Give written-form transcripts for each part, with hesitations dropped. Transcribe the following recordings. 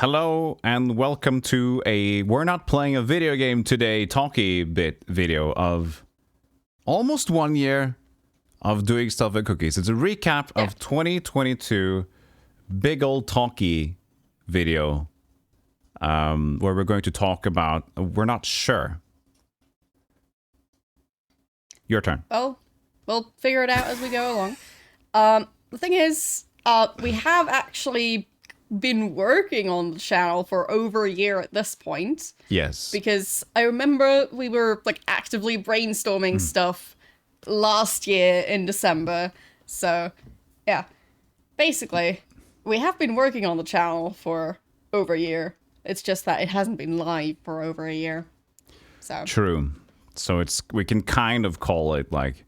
Hello and welcome to a We're Not Playing a Video Game Today talkie bit video of almost 1 year of doing StealthyCookies. It's a recap of 2022 big old talkie video where we're going to talk about we're not sure. Your turn. Well, we'll figure it out as we go along. The thing is, we have actually been working on the channel for over a year at this point. Yes. Because I remember we were like actively brainstorming stuff last year in December. So, yeah. Basically, we have been working on the channel for over a year. It's just that it hasn't been live for over a year. So. True. So we can kind of call it like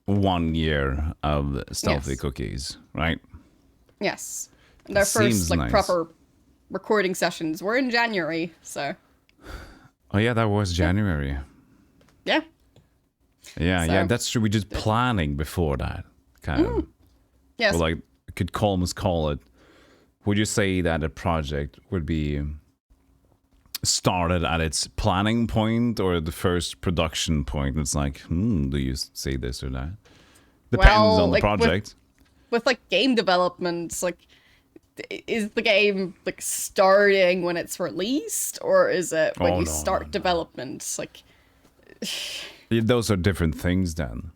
1 year of StealthyCookies, right? Yes. And our first like proper recording sessions were in January, so. Oh yeah, that was January. Yeah. Yeah, so, yeah, that's true. We did planning before that, kind of. Yes. Or like, could almost call it. Would you say that a project would be started at its planning point or the first production point? It's like, do you say this or that? Depends on the project. With like game development, like, is the game like starting when it's released, or is it when you start development? Like, those are different things then.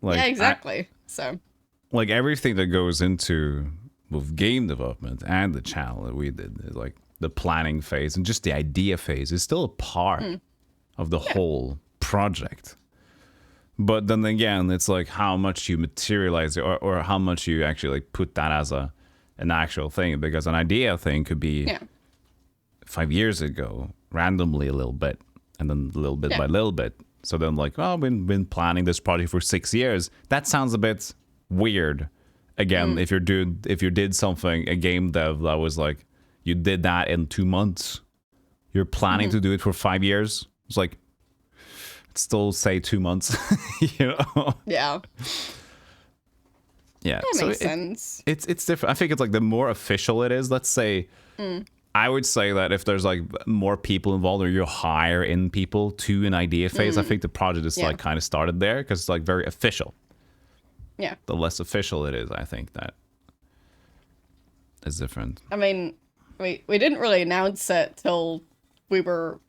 Like, yeah, exactly. So, like everything that goes into both game development and the channel that we did, is like the planning phase and just the idea phase is still a part of the whole project. But then again, it's like how much you materialize it or how much you actually like put that as an actual thing, because an idea thing could be 5 years ago, randomly a little bit, and then a little bit by little bit. So then like, well, we've been planning this project for 6 years. That sounds a bit weird. Again, if you did something, a game dev that was like, you did that in 2 months, you're planning to do it for 5 years. It's like, still say 2 months, you know? Yeah. Yeah, that makes sense. It's different. I think it's like the more official it is, let's say, I would say that if there's like more people involved or you hire in people to an idea phase, I think the project is like kind of started there because it's like very official. Yeah. The less official it is, I think that is different. I mean, we didn't really announce it till we were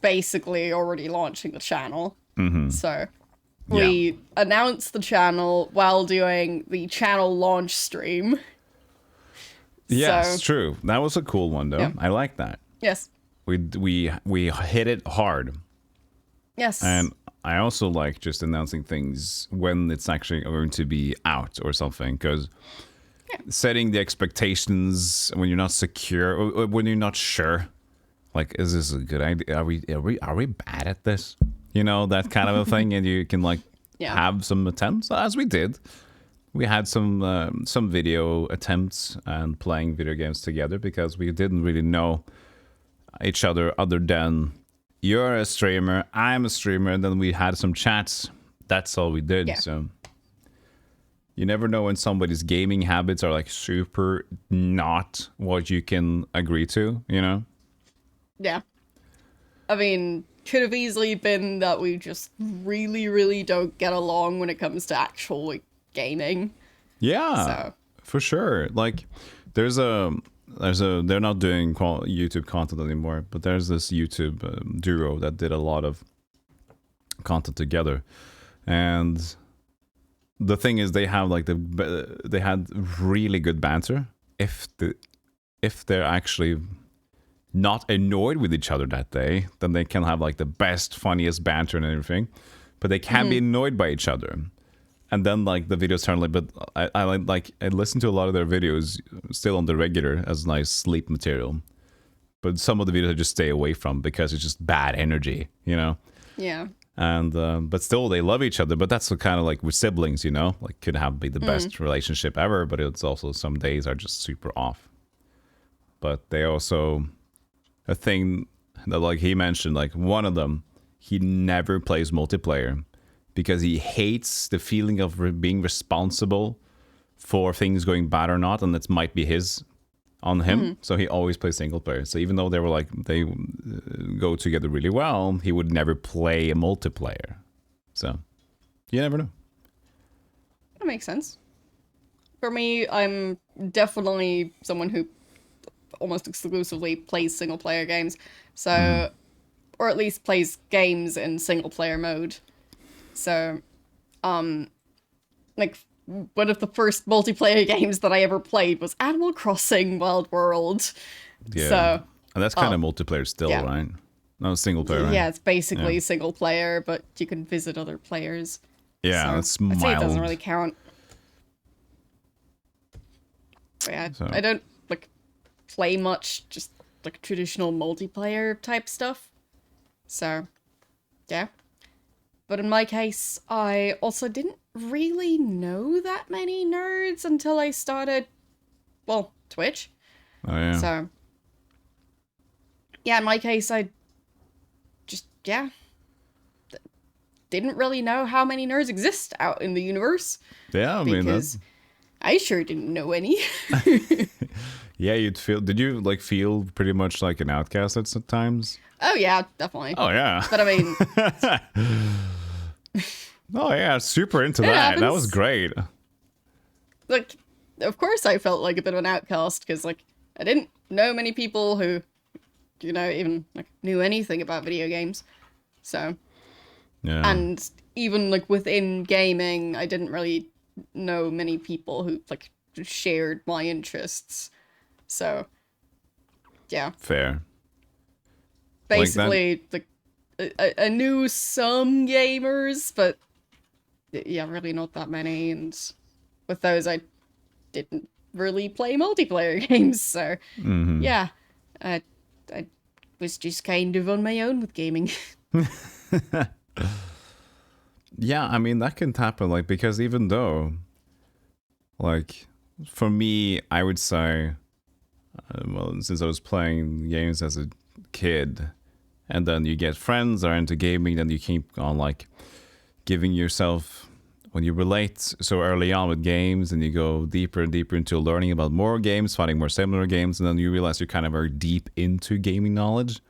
basically already launching the channel. So we announced the channel while doing the channel launch stream. Yes, so, true. That was a cool one, though. Yeah. I like that. Yes. We hit it hard. Yes. And I also like just announcing things when it's actually going to be out or something, because setting the expectations when you're not secure or when you're not sure, like, is this a good idea? Are we bad at this? You know, that kind of a thing, and you can like have some attempts, as we did. We had some video attempts and playing video games together because we didn't really know each other other than you're a streamer, I'm a streamer, and then we had some chats. That's all we did. Yeah. So you never know when somebody's gaming habits are like super not what you can agree to, you know? Yeah. I mean, could have easily been that we just really, really don't get along when it comes to actual like gaming. Yeah, so. For sure. Like, they're not doing YouTube content anymore, but there's this YouTube duo that did a lot of content together, and the thing is, they have like they had really good banter. If they're actually not annoyed with each other that day, then they can have like the best, funniest banter and everything, but they can't be annoyed by each other. And then like the videos turn like, but I listen to a lot of their videos still on the regular as nice sleep material, but some of the videos I just stay away from because it's just bad energy, you know? Yeah. And but still they love each other, but that's kind of like with siblings, you know, like could be the best relationship ever, but it's also some days are just super off. But they also, a thing that like he mentioned, like one of them, he never plays multiplayer because he hates the feeling of being responsible for things going bad or not, and it might be his on him, so he always plays single player. So even though they were like they go together really well, he would never play a multiplayer. So you never know. That makes sense. For me, I'm definitely someone who almost exclusively plays single player games. So, or at least plays games in single player mode. So, like, one of the first multiplayer games that I ever played was Animal Crossing Wild World. Yeah. So, And that's kind of multiplayer still, yeah. right? No, single player, right? Yeah, it's basically single player, but you can visit other players. Yeah, So, that's I'd say it doesn't mild. really count. But yeah, So- I don't like play much, just like traditional multiplayer type stuff. So, yeah. But in my case, I also didn't really know that many nerds until I started, well, Twitch. Oh, yeah. So, yeah, in my case, I just, didn't really know how many nerds exist out in the universe. Yeah, I mean, Because I sure didn't know any. yeah, you'd feel, did you like feel pretty much like an outcast at some times? Oh, yeah, definitely. Oh, yeah. But I mean, Oh, yeah, super into It that. That happens. was great. like, of course I felt like a bit of an outcast, because, like, I didn't know many people who, you know, even, like, knew anything about video games. So, Yeah. and even, like, within gaming, I didn't really know many people who, like, shared my interests. So, yeah. Fair. Basically, like, I knew some gamers, but yeah, really not that many. And with those, I didn't really play multiplayer games. So yeah, I was just kind of on my own with gaming. Yeah, I mean, that can happen, like, because even though, like, for me, I would say, well, since I was playing games as a kid, and then you get friends that are into gaming, then you keep on, like, giving yourself, when you relate so early on with games, and you go deeper and deeper into learning about more games, finding more similar games, and then you realize you're kind of very deep into gaming knowledge.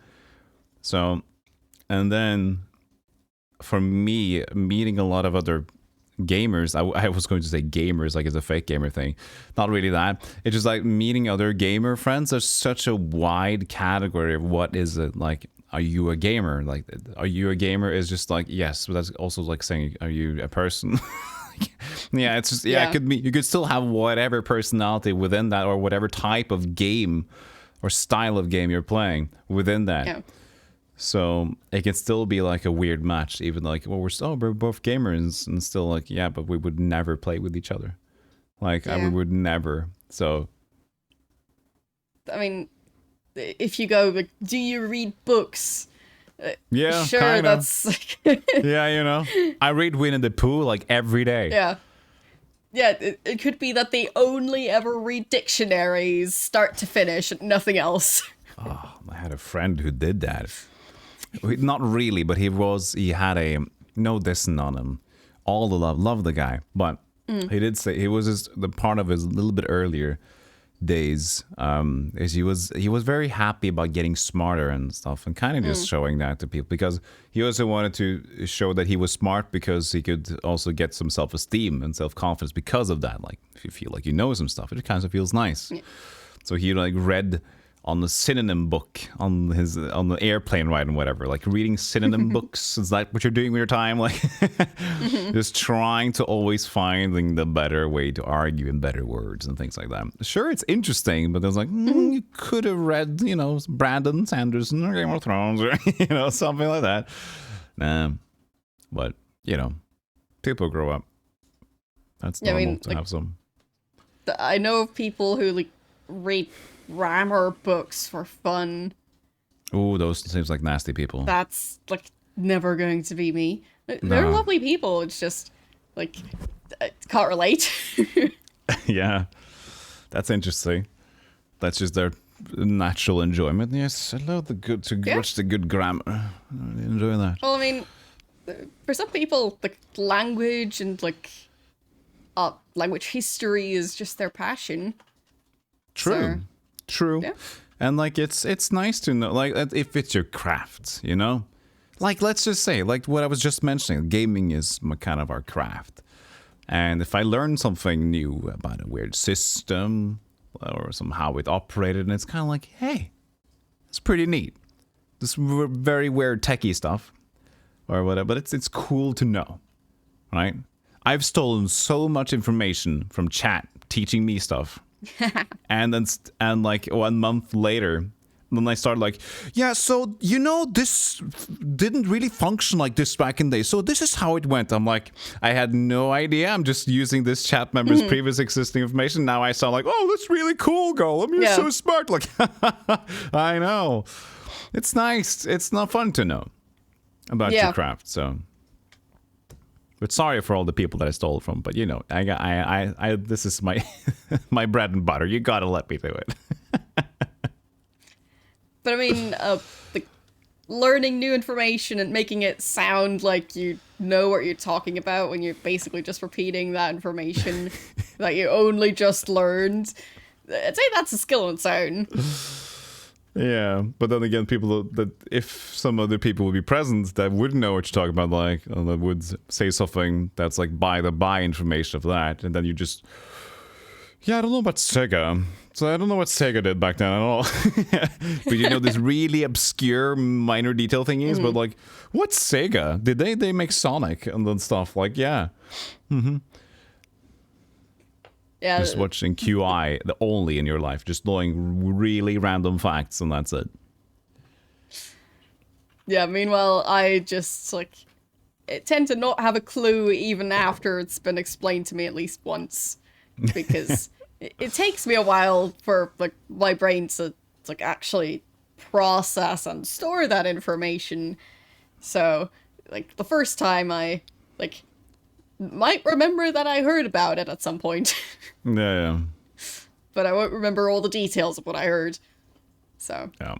So, and then for me, meeting a lot of other gamers, I was going to say gamers like it's a fake gamer thing, not really that, it's just like meeting other gamer friends. There's such a wide category of what is it, like, are you a gamer? Like, are you a gamer is just like, yes, but that's also like saying, are you a person? Yeah, it's just, yeah, Yeah. it could be, you could still have whatever personality within that, or whatever type of game or style of game you're playing within that. Yeah. So it can still be like a weird match, even like, well, we're both gamers, and still like, yeah, but we would never play with each other. Like, we Yeah. would never. So I mean, if you go, like, do you read books? yeah, Sure, kinda. that's Yeah, you know, I read Winnie the Pooh like every day. yeah. Yeah, it could be that they only ever read dictionaries, start to finish, and nothing else. Oh, I had a friend who did that. Not really, but he had a no dissing on him. All the love the guy, but he did say he was just the part of his little bit earlier days. Is he was very happy about getting smarter and stuff, and kind of just showing that to people, because he also wanted to show that he was smart, because he could also get some self-esteem and self-confidence because of that. Like, if you feel like you know some stuff, it kind of feels nice. So he like read on the synonym book on the airplane ride and whatever, like reading synonym books. Is that what you're doing with your time? Like, just trying to always finding the better way to argue in better words and things like that. Sure, it's interesting, but there's like, you could have read, you know, Brandon Sanderson or Game of Thrones, or you know, something like that. But you know, people grow up. That's Yeah, I normal mean, to like, have some. I know of people who, like, read grammar books for fun. Oh, those seems like nasty people. That's, like, never going to be me. They're No. lovely people. It's just, like, I can't relate. Yeah, that's interesting. That's just their natural enjoyment. Yes, I love watch the good grammar. I enjoy that. Well, I mean, for some people, like, language and, like, language history is just their passion. True. True. Yeah. And like it's nice to know, like, if it's your craft, you know, like, let's just say, like what I was just mentioning, gaming is kind of our craft. And if I learn something new about a weird system or somehow it operated, and it's kind of like, hey, it's pretty neat. This very weird techie stuff or whatever, but it's cool to know, right? I've stolen so much information from chat teaching me stuff. and like 1 month later, then I started like, yeah, so you know, this didn't really function like this back in the day, so this is how it went. I'm like, I had no idea. I'm just using this chat member's previous existing information. Now I sound like, oh, that's really cool, Golem. You're so smart. Like, I know. It's nice. It's not fun to know about your craft. So, but sorry for all the people that I stole from. But you know, I this is my my bread and butter. You gotta let me do it. But I mean, like, learning new information and making it sound like you know what you're talking about when you're basically just repeating that information that you only just learned. I'd say that's a skill on its own. Yeah, but then again, people that if some other people would be present that wouldn't know what you're talking about, like, that would say something that's like by information of that, and then you just, yeah, I don't know about Sega. So I don't know what Sega did back then at all. But you know, this really obscure minor detail thingies, but like, what's Sega? Did they make Sonic and then stuff? Like, yeah. Mm-hmm. Yeah. Just watching QI, the only in your life, just knowing really random facts, and that's it. Yeah, meanwhile, I just, like, tend to not have a clue even after it's been explained to me at least once. Because it takes me a while for, like, my brain to, like, actually process and store that information. So, like, the first time I, like, might remember that I heard about it at some point. Yeah. But I won't remember all the details of what I heard. So. Yeah.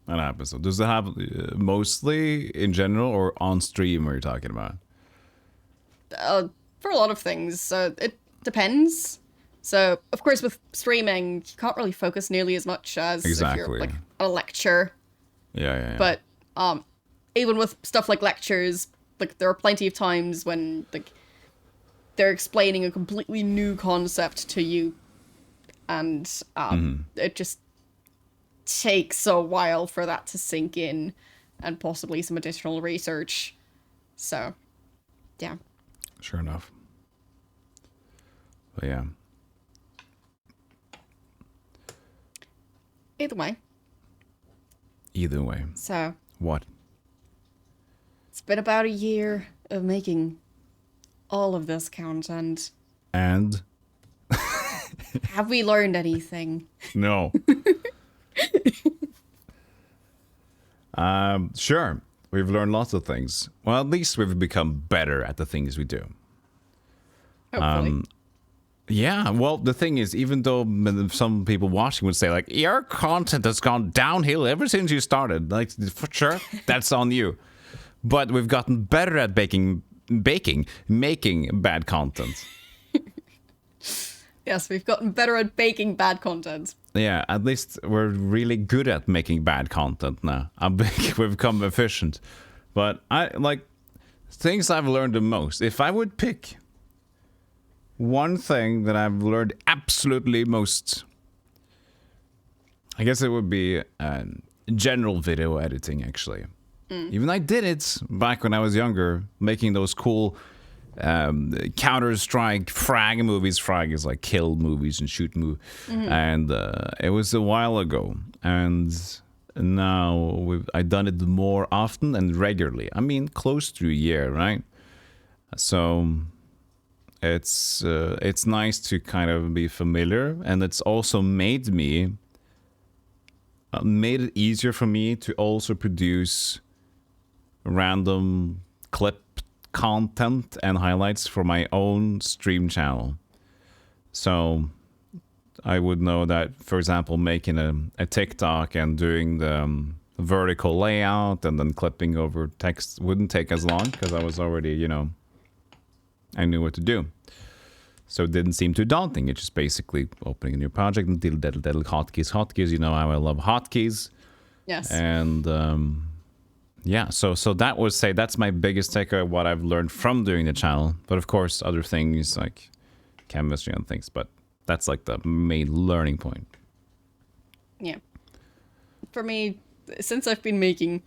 That happens. So does it have mostly in general or on stream what you're talking about? For a lot of things. It depends. So, of course, with streaming, you can't really focus nearly as much as if you're, like, at a lecture. Yeah. But even with stuff like lectures, like, there are plenty of times when, like, they're explaining a completely new concept to you, and it just takes a while for that to sink in, and possibly some additional research. So, yeah. Sure enough. But yeah. Either way. So. What? It's been about a year of making all of this content. And? Have we learned anything? No. Sure. We've learned lots of things. Well, at least we've become better at the things we do. Hopefully. Yeah, well, the thing is, even though some people watching would say, like, your content has gone downhill ever since you started, like, for sure, that's on you. But we've gotten better at making bad content. Yes, we've gotten better at baking bad content. Yeah, at least we're really good at making bad content now. We've become efficient. But things I've learned the most, if I would pick one thing that I've learned absolutely most, I guess it would be general video editing, actually. Even I did it back when I was younger, making those cool Counter-Strike frag movies. Frag is like kill movies and shoot movies. And it was a while ago. And now I've done it more often and regularly. I mean, close to a year, right? So it's nice to kind of be familiar. And it's also made it easier for me to also produce random clip content and highlights for my own stream channel. So I would know that, for example, making a TikTok and doing the vertical layout and then clipping over text wouldn't take as long because I was already, I knew what to do. So it didn't seem too daunting. It's just basically opening a new project and diddle hotkeys. You know how I love hotkeys. Yes. And yeah, so that would say that's my biggest takeaway, what I've learned from doing the channel. But of course, other things like chemistry and things. But that's like the main learning point. Yeah. For me, since I've been making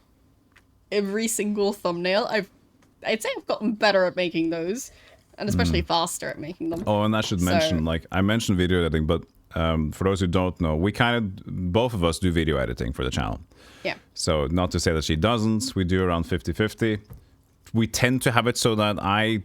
every single thumbnail, I'd say I've gotten better at making those. And especially faster at making them. Oh, and I should mention, like, I mentioned video editing, but for those who don't know, we both of us do video editing for the channel. Yeah. So not to say that she doesn't, we do around 50-50. We tend to have it so that I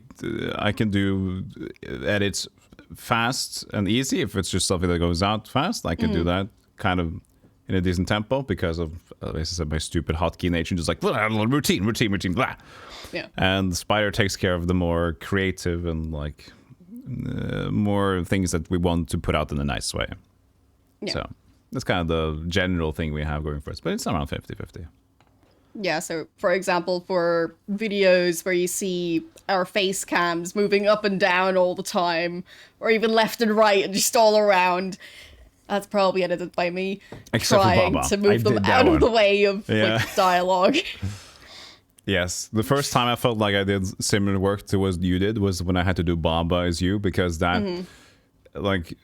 can do edits fast and easy. If it's just something that goes out fast, I can do that kind of in a decent tempo because of, as I said, my stupid hotkey nature, just like, blah, routine, blah. Yeah. And Spider takes care of the more creative and like more things that we want to put out in a nice way. Yeah. So that's kind of the general thing we have going for us, but it's around 50-50. Yeah, so for example, for videos where you see our face cams moving up and down all the time, or even left and right and just all around, that's probably edited by me. Except for trying Baba. to move them out of the way of like, dialogue. Yes, the first time I felt like I did similar work to what you did was when I had to do Baba as you, because that, like,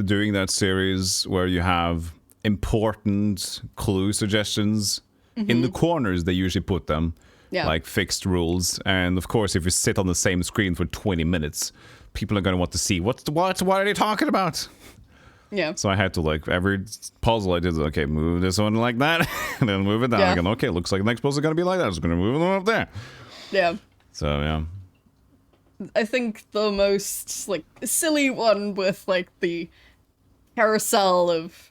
doing that series where you have important clue suggestions in the corners, they usually put them, like fixed rules. And of course, if you sit on the same screen for 20 minutes, people are going to want to see what are they talking about? Yeah. So I had to, like, every puzzle I did, okay, move this one like that, and then move it down again. Okay, looks like the next puzzle is going to be like that. I'm just going to move them up there. Yeah. So, yeah. I think the most, like, silly one with, like, the carousel of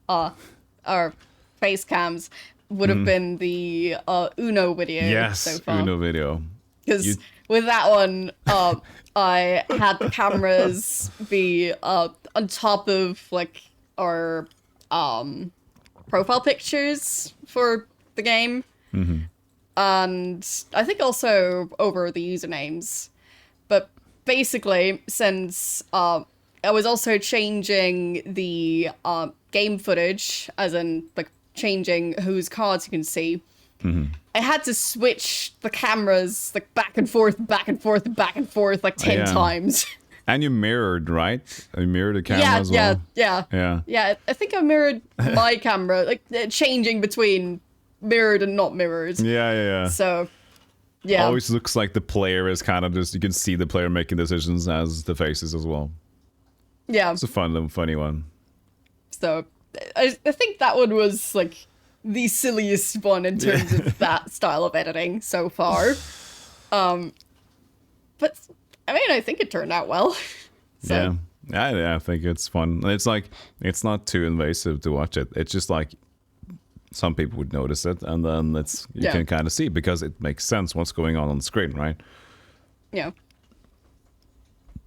our face cams would have been the Uno video so far. Uno video. Because with that one, I had the cameras be on top of like our profile pictures for the game, and I think also over the usernames. But basically, since I was also changing the game footage, as in like changing whose cards you can see. I had to switch the cameras like back and forth like 10 times. And you mirrored, right? You mirrored the camera as well. Yeah, I think I mirrored my camera, like changing between mirrored and not mirrored. Yeah. So, yeah. Always looks like the player is kind of just, you can see the player making decisions as the faces as well. Yeah. It's a funny one. So, I think that one was like the silliest one in terms of that style of editing so far. But I mean, I think it turned out well. So. Yeah, I think it's fun. It's like, it's not too invasive to watch it. It's just like, some people would notice it, and then you can kind of see, because it makes sense what's going on the screen, right? Yeah.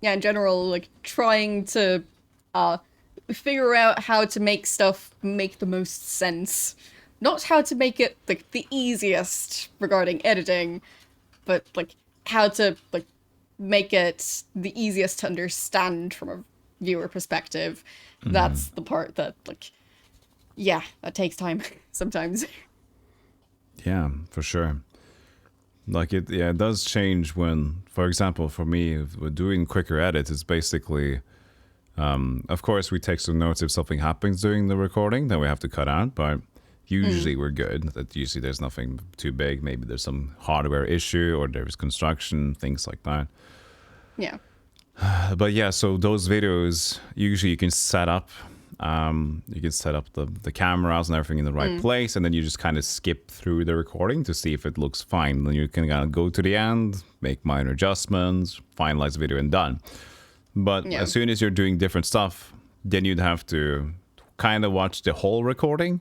Yeah, in general, like, trying to figure out how to make stuff make the most sense. Not how to make it, like, the easiest regarding editing, but, like, how to, like, make it the easiest to understand from a viewer perspective. That's the part that, like, yeah, that takes time sometimes. Yeah, for sure. Like, it does change when, for example, for me, with doing quicker edits, it's basically, of course, we take some notes if something happens during the recording that we have to cut out, but usually we're good. That usually there's nothing too big. Maybe there's some hardware issue, or there's construction, things like that. Yeah. But yeah, so those videos, usually you can set up the cameras and everything in the right place, and then you just kind of skip through the recording to see if it looks fine. Then you can kind of go to the end, make minor adjustments, finalize the video, and done. But as soon as you're doing different stuff, then you'd have to kind of watch the whole recording.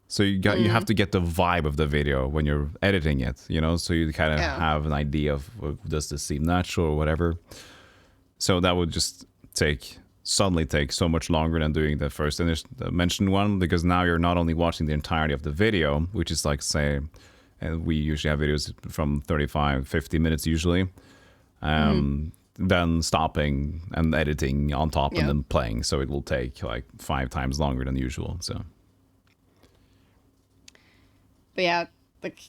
So you have to get the vibe of the video when you're editing it, you know, so you kind of have an idea of, does this seem natural or whatever. So that would just suddenly take so much longer than doing the first mentioned one, because now you're not only watching the entirety of the video, which is like, say, and we usually have videos from 35-50 minutes usually, then stopping and editing on top Yeah. and then playing. So it will take like 5 times longer than usual. So But yeah, like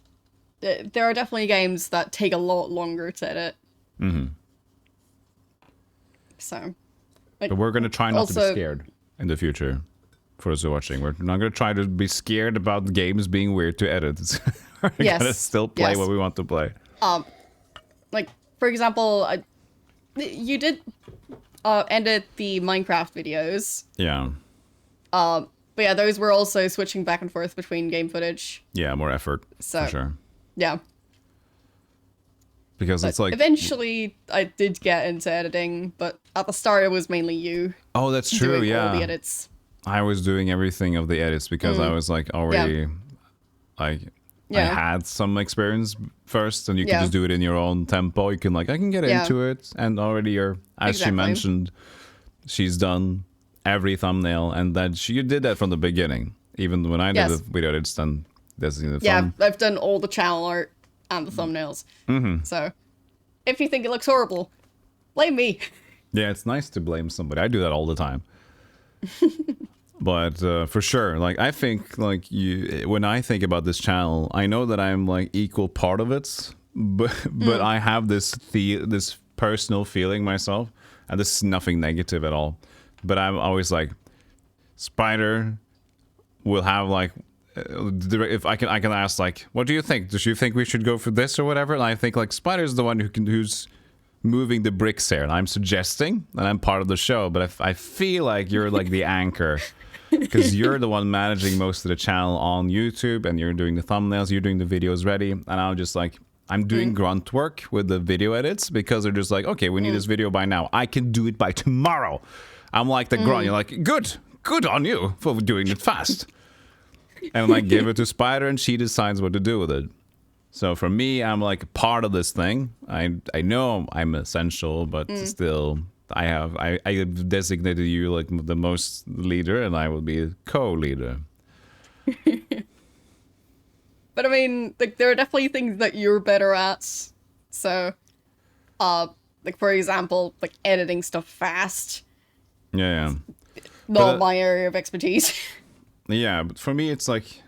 there are definitely games that take a lot longer to edit. So, like, but we're gonna try not to be also- scared in the future. For those who are watching, we're not gonna try to be scared about the games being weird to edit. We're Yes, gonna still play yes. what we want to play. like for example, you did edit the Minecraft videos. Yeah. But yeah, those were also switching back and forth between game footage. Yeah, more effort So- for sure. Yeah. Because it's like, Eventually, I did get into editing, but at the start, it was mainly you oh, that's true. doing all the Yeah, edits. I was doing everything of the edits because I was like already, like, I Yeah. had some experience first, and you can Yeah. just do it in your own tempo. You can like, I can get Yeah. into it, and already you're, as she Exactly. mentioned, she's done every thumbnail, and that she did that from the beginning. Even when I did Yes. the video edits, then there's the Yeah, thumb. I've done all the channel art and the thumbnails. So, if you think it looks horrible, blame me. Yeah, it's nice to blame somebody. I do that all the time. But for sure, like I think, like when I think about this channel, I know that I'm like equal part of it, but I have this personal feeling myself, and this is nothing negative at all. But I'm always like, Spider will have like, if I can ask like, what do you think? Do you think we should go for this or whatever? And I think like Spider's the one who's moving the bricks here, and I'm suggesting, and I'm part of the show, but I feel like you're like the anchor, because you're the one managing most of the channel on YouTube, and you're doing the thumbnails, you're doing the videos ready, and I'm just like, I'm doing grunt work with the video edits, because they're just like, okay, we need this video by now. I can do it by tomorrow. I'm like the grunt. You're like, good on you for doing it fast. And I give it to Spider, and she decides what to do with it. So for me, I'm like part of this thing. I know I'm essential, but still, I have designated you like the most leader, and I will be a co-leader. But I mean, like, there are definitely things that you're better at. So, like, for example, like, editing stuff fast. Yeah. Not my area of expertise. Yeah, but for me, it's like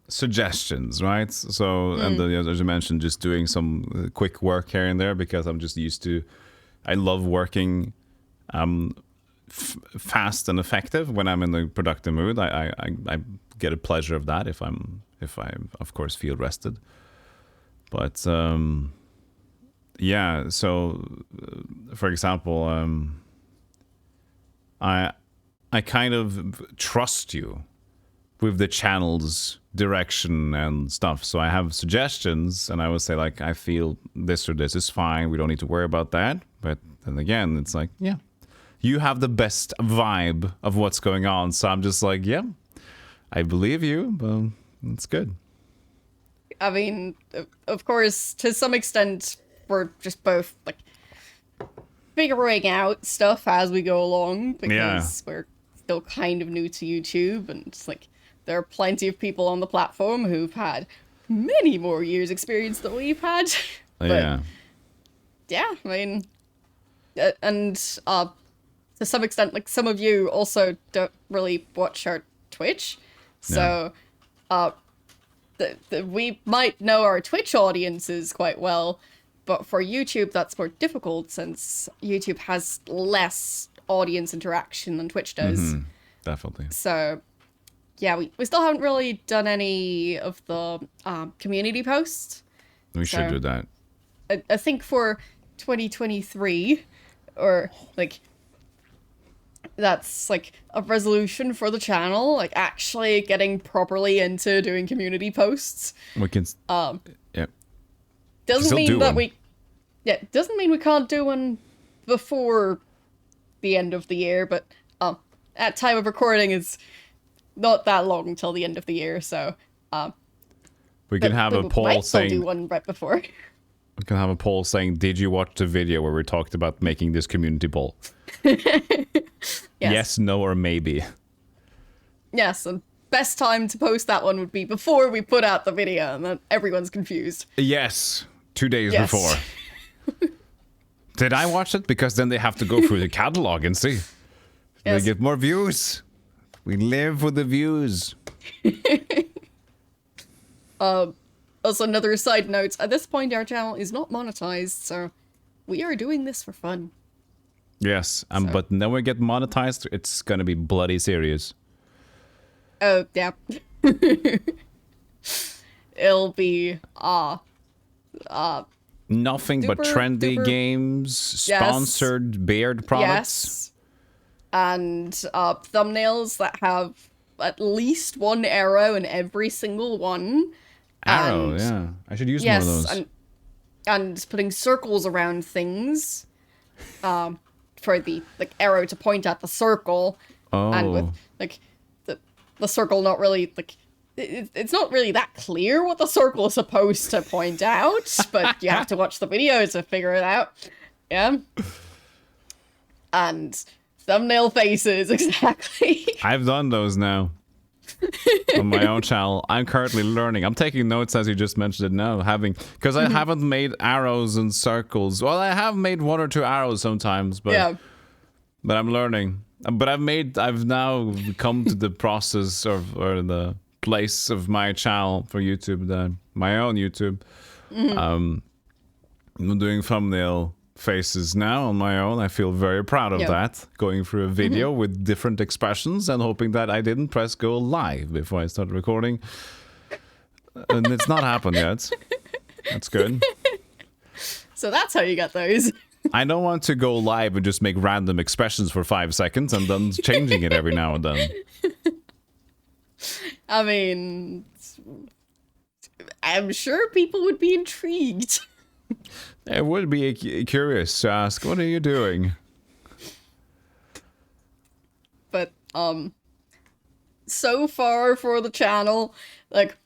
suggestions, right? So, and as you mentioned, just doing some quick work here and there, because I'm just used to, I love working fast and effective when I'm in the productive mood. I get a pleasure of that if I of course feel rested. But yeah, so for example, I kind of trust you with the channel's direction and stuff. So I have suggestions, and I would say like, I feel this or this is fine. We don't need to worry about that. But then again, it's like, yeah, you have the best vibe of what's going on. So I'm just like, yeah, I believe you, but it's good. I mean, of course, to some extent, we're just both, like, figuring out stuff as we go along, because we're still kind of new to YouTube, and it's like, there are plenty of people on the platform who've had many more years experience than we've had. But, yeah, I mean, and to some extent, like, some of you also don't really watch our Twitch, so we might know our Twitch audiences quite well, but for YouTube that's more difficult, since YouTube has less audience interaction than Twitch does. Definitely. So yeah, we still haven't really done any of the community posts. We should do that. I think for 2023, or like, that's like a resolution for the channel, like actually getting properly into doing community posts. We can. Doesn't still mean do that one. doesn't mean we can't do one before the end of the year, but at time of recording is not that long until the end of the year, so We can have a we poll might still do saying. one right before. We can have a poll saying, "Did you watch the video where we talked about making this community poll? Yes, no, or maybe." Yes, and best time to post that one would be before we put out the video, and then everyone's confused. Yes, 2 days Yes. before. Did I watch it? Because then they have to go through the catalog and see. They Yes. get more views. We live for the views. Also, another side note, at this point our channel is not monetized, so we are doing this for fun. Yes, but then we get monetized, it's gonna be bloody serious. Oh, yeah. It'll be, Nothing but Super trendy duper- games, sponsored beard products. yes. And, thumbnails that have at least one arrow in every single one. Arrow, And- yeah. I should use Yes, more of those. and putting circles around things, for the, like, arrow to point at the circle. And with, like, the circle not really, like, it's not really that clear what the circle is supposed to point out, but you have to watch the video to figure it out. Yeah. And thumbnail faces, exactly. I've done those now. On my own channel. I'm currently learning. I'm taking notes as you just mentioned it now, because I haven't made arrows and circles. Well, I have made 1 or 2 arrows sometimes, but Yeah. but I'm learning. But I've now come to the process or the place of my channel for YouTube, my own YouTube. I'm doing thumbnail faces now on my own. I feel very proud of that. Going through a video with different expressions and hoping that I didn't press go live before I started recording. And it's not happened yet. That's good. So that's how you get those. I don't want to go live and just make random expressions for 5 seconds and then changing it every now and then. I mean, I'm sure people would be intrigued. It would be curious to ask, what are you doing? But, so far for the channel, like,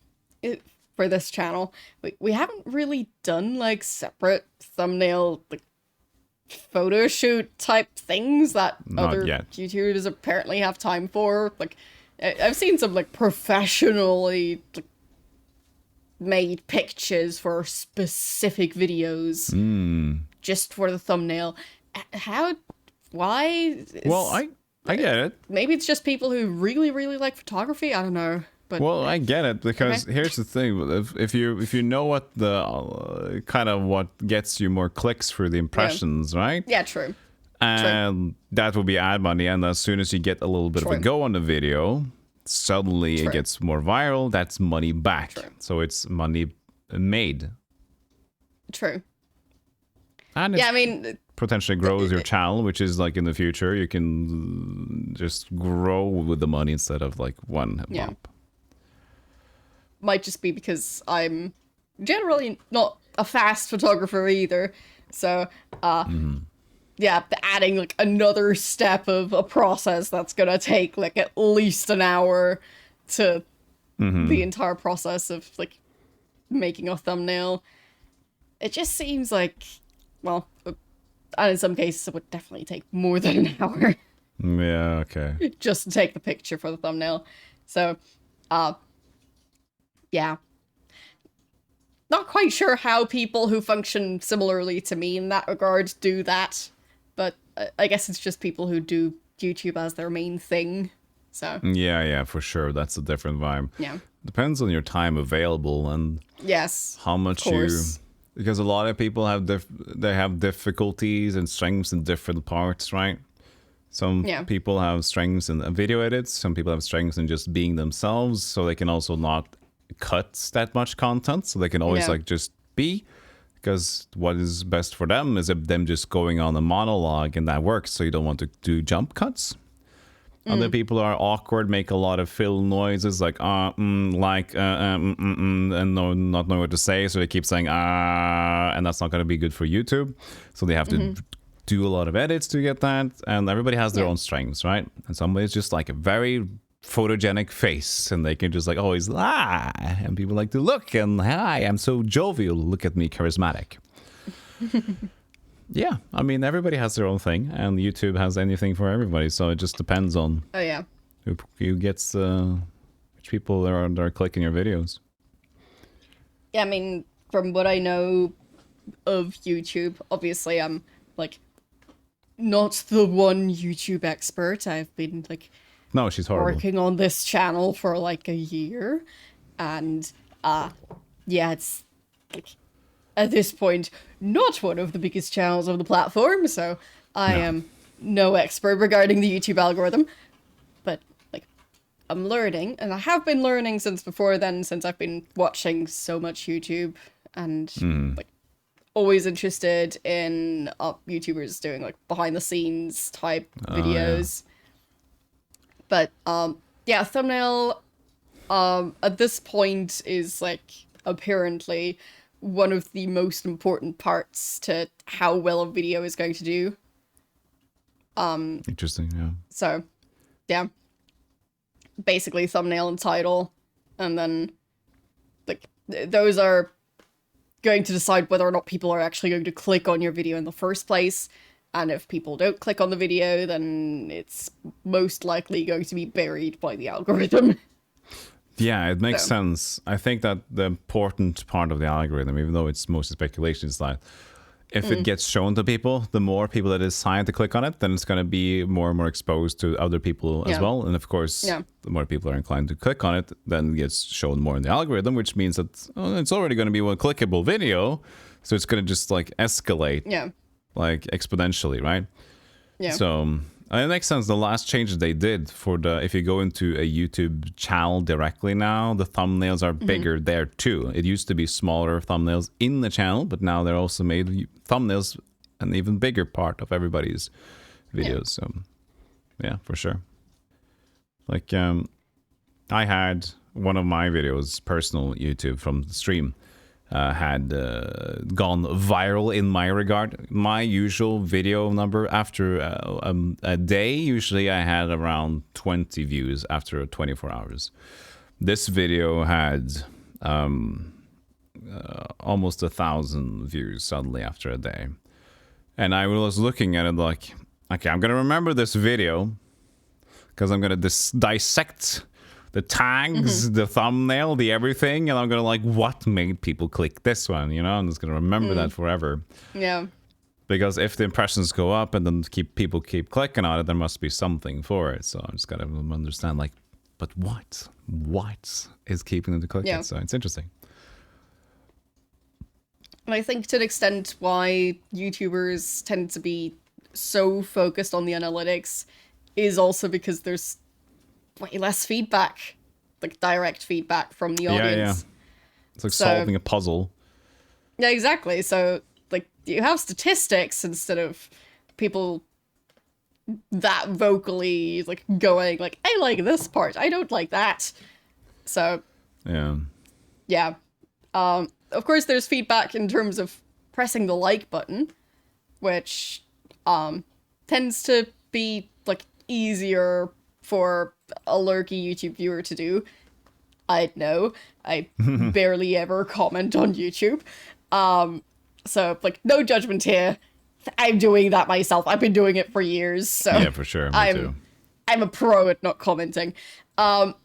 for this channel, we haven't really done, like, separate thumbnail, like, photo shoot type things that Not other yet. YouTubers apparently have time for. Like, I've seen some, like, professionally, like, made pictures for specific videos just for the thumbnail. Why? Well, I get it. Maybe it's just people who really, really like photography. I don't know. But Well, I get it because here's the thing: if you know what the kind of what gets you more clicks for the impressions, right? yeah, true. And that will be ad money, and as soon as you get a little bit of a True. go on the video, suddenly True. it gets more viral. That's money back. True. So it's money made, True. and it Yeah, I mean, potentially grows your channel, which is like in the future you can just grow with the money instead of like one Yeah. bump. might just be because I'm generally not a fast photographer either. So, yeah, adding like another step of a process that's gonna take like at least an hour to the entire process of like making a thumbnail. It just seems like, well, and in some cases it would definitely take more than an hour Yeah, okay. just to take the picture for the thumbnail. So, yeah. Not quite sure how people who function similarly to me in that regard do that, but I guess it's just people who do YouTube as their main thing. So, Yeah, for sure. That's a different vibe. yeah. Depends on your time available and Yes. how much of you, course. because a lot of people have they have difficulties and strengths in different parts, right? Some Yeah. people have strengths in video edits. Some people have strengths in just being themselves, so they can also not cut that much content, so they can always Yeah. like just be, because what is best for them is them just going on a monologue, and that works. So you don't want to do jump cuts. Other people are awkward, make a lot of fill noises like and not know what to say, so they keep saying and that's not going to be good for YouTube. So they have to do a lot of edits to get that, and everybody has their Yeah. own strengths, right? And somebody's just like a very photogenic face, and they can just like always and people like to look and hi, I'm so jovial, look at me, charismatic. Yeah, I mean, everybody has their own thing, and YouTube has anything for everybody, so it just depends on Oh, yeah. who gets which people are clicking your videos. Yeah, I mean, from what I know of YouTube, obviously I'm like not the one YouTube expert. I've been like No, she's horrible. working on this channel for like a year, and yeah, it's like at this point not one of the biggest channels of the platform, so I am no expert regarding the YouTube algorithm, but like I'm learning, and I have been learning since before then, since I've been watching so much YouTube and like always interested in YouTubers doing like behind the scenes type videos. But yeah, thumbnail at this point is like apparently one of the most important parts to how well a video is going to do. Interesting, yeah. So yeah, basically thumbnail and title, and then like those are going to decide whether or not people are actually going to click on your video in the first place. And if people don't click on the video, then it's most likely going to be buried by the algorithm. Yeah, it makes sense. I think that the important part of the algorithm, even though it's mostly speculation, is that if it gets shown to people, the more people that decide to click on it, then it's going to be more and more exposed to other people as well. And of course, the more people are inclined to click on it, then it gets shown more in the algorithm, which means that it's already going to be one clickable video. So it's going to just like escalate like exponentially, right? Yeah. So it makes sense. The last changes they did for the, if you go into a YouTube channel directly now, the thumbnails are bigger there too. It used to be smaller thumbnails in the channel, but now they're also made thumbnails an even bigger part of everybody's videos. So yeah, for sure. Like I had one of my videos, personal YouTube from the stream, had gone viral in my regard. My usual video number after a day, usually I had around 20 views after 24 hours. This video had almost 1,000 views suddenly after a day. And I was looking at it like, okay, I'm going to remember this video because I'm going to dissect the tags, the thumbnail, the everything, and I'm gonna like, what made people click this one? You know, I'm just gonna remember that forever. Yeah. Because if the impressions go up and then people keep clicking on it, there must be something for it. So I'm just gotta understand, like, but what is keeping them to click it? So it's interesting. And I think to an extent why YouTubers tend to be so focused on the analytics is also because there's way less feedback, like direct feedback from the audience. Yeah. It's like solving a puzzle. Yeah, exactly. So like you have statistics instead of people that vocally like going like, I like this part, I don't like that. So yeah. Of course there's feedback in terms of pressing the like button, which tends to be like easier for a lurky YouTube viewer to do. I know. I barely ever comment on YouTube. So, like, no judgment here. I'm doing that myself. I've been doing it for years. So yeah, for sure. Me too. I'm a pro at not commenting. But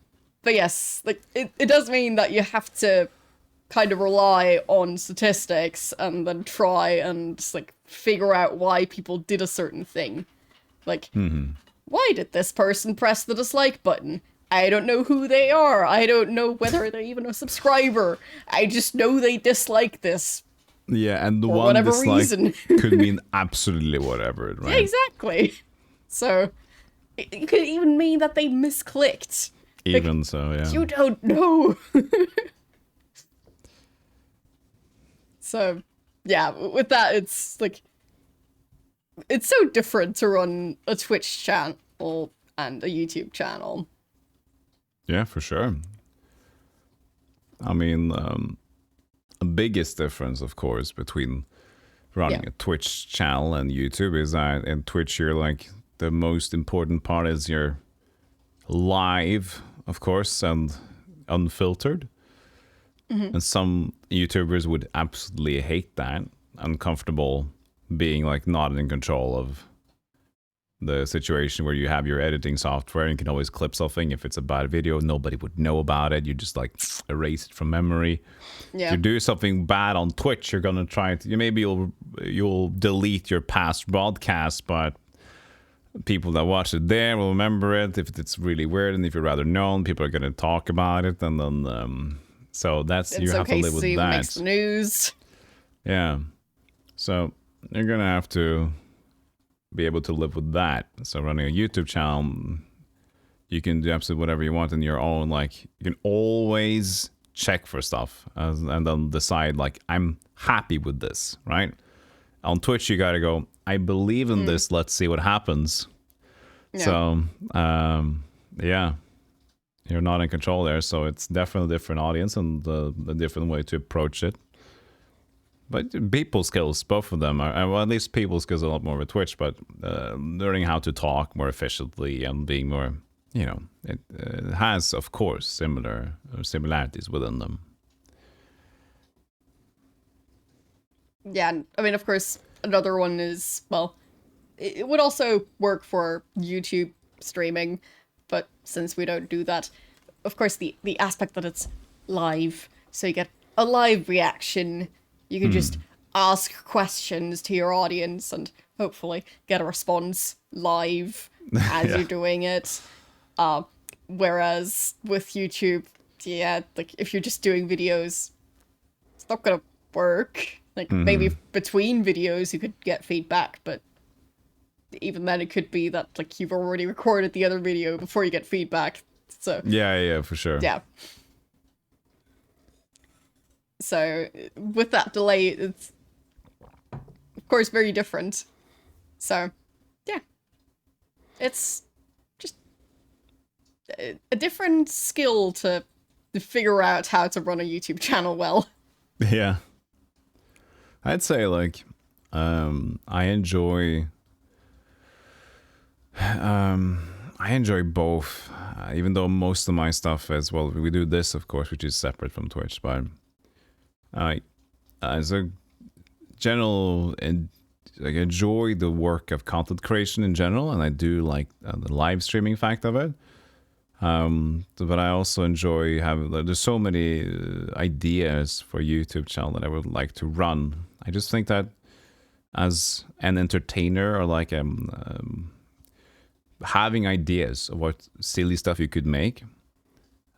yes, like, it does mean that you have to kind of rely on statistics and then try and, like, figure out why people did a certain thing. Like, why did this person press the dislike button? I don't know who they are. I don't know whether they're even a subscriber. I just know they dislike this. Yeah, and the one dislike could mean absolutely whatever, right? Yeah, exactly. So, it could even mean that they misclicked. Even like, so, yeah. You don't know. So, yeah, with that, it's like, it's so different to run a Twitch channel and a YouTube channel. Yeah, for sure. I mean, the biggest difference, of course, between running a Twitch channel and YouTube is that in Twitch, you're like, the most important part is you're live, of course, and unfiltered. And some YouTubers would absolutely hate that, uncomfortable being like not in control of the situation where you have your editing software and you can always clip something. If it's a bad video, nobody would know about it. You just like erase it from memory. Yeah. If you do something bad on Twitch, you're gonna try to, maybe you'll delete your past broadcasts, but people that watch it there will remember it if it's really weird, and if you're rather known, people are gonna talk about it, and then so that's, you have to live with that. Makes the news. Yeah, so you're gonna have to be able to live with that. So running a YouTube channel, you can do absolutely whatever you want in your own, like, you can always check for stuff and then decide, like, I'm happy with this, right? On Twitch, you gotta go, I believe in this, let's see what happens. Yeah. So, yeah, you're not in control there, so it's definitely a different audience and a different way to approach it. But people skills, both of them are, well, at least people skills a lot more with Twitch, but learning how to talk more efficiently and being more, you know, it has, of course, similarities within them. Yeah, I mean, of course, another one is, well, it would also work for YouTube streaming, but since we don't do that, of course, the aspect that it's live, so you get a live reaction. You can just ask questions to your audience and hopefully get a response live as you're doing it. Whereas with YouTube, yeah, like if you're just doing videos, it's not gonna work. Like maybe between videos you could get feedback, but even then it could be that like you've already recorded the other video before you get feedback. So yeah, for sure. Yeah. So with that delay, it's of course very different. So yeah, it's just a different skill to figure out how to run a YouTube channel well. Yeah, I'd say like I enjoy both, even though most of my stuff as well, we do this of course, which is separate from Twitch, but as a general, and like, enjoy the work of content creation in general, and I do like the live streaming fact of it. But I also enjoy having, there's so many ideas for YouTube channel that I would like to run. I just think that as an entertainer, or like having ideas of what silly stuff you could make,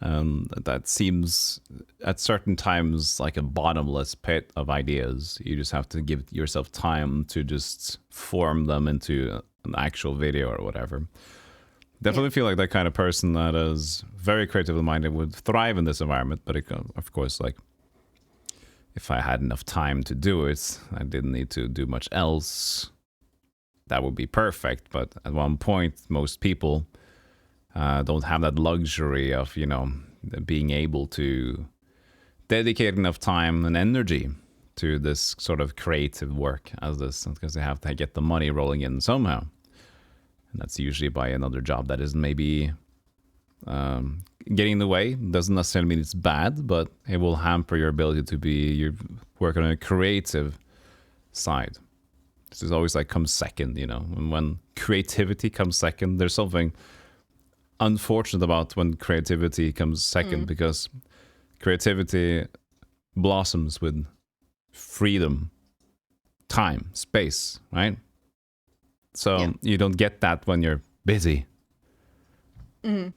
that seems at certain times like a bottomless pit of ideas. You just have to give yourself time to just form them into an actual video or whatever. Definitely feel like that kind of person that is very creatively minded would thrive in this environment. But it, of course, like, if I had enough time to do it, I didn't need to do much else, that would be perfect. But at one point, most people don't have that luxury of, you know, being able to dedicate enough time and energy to this sort of creative work as this, because they have to get the money rolling in somehow. And that's usually by another job that is maybe getting in the way. Doesn't necessarily mean it's bad, but it will hamper your ability to be, you work on a creative side. This is always like comes second, you know. And when creativity comes second, there's something unfortunate about when creativity comes second, because creativity blossoms with freedom, time, space, right? So you don't get that when you're busy. And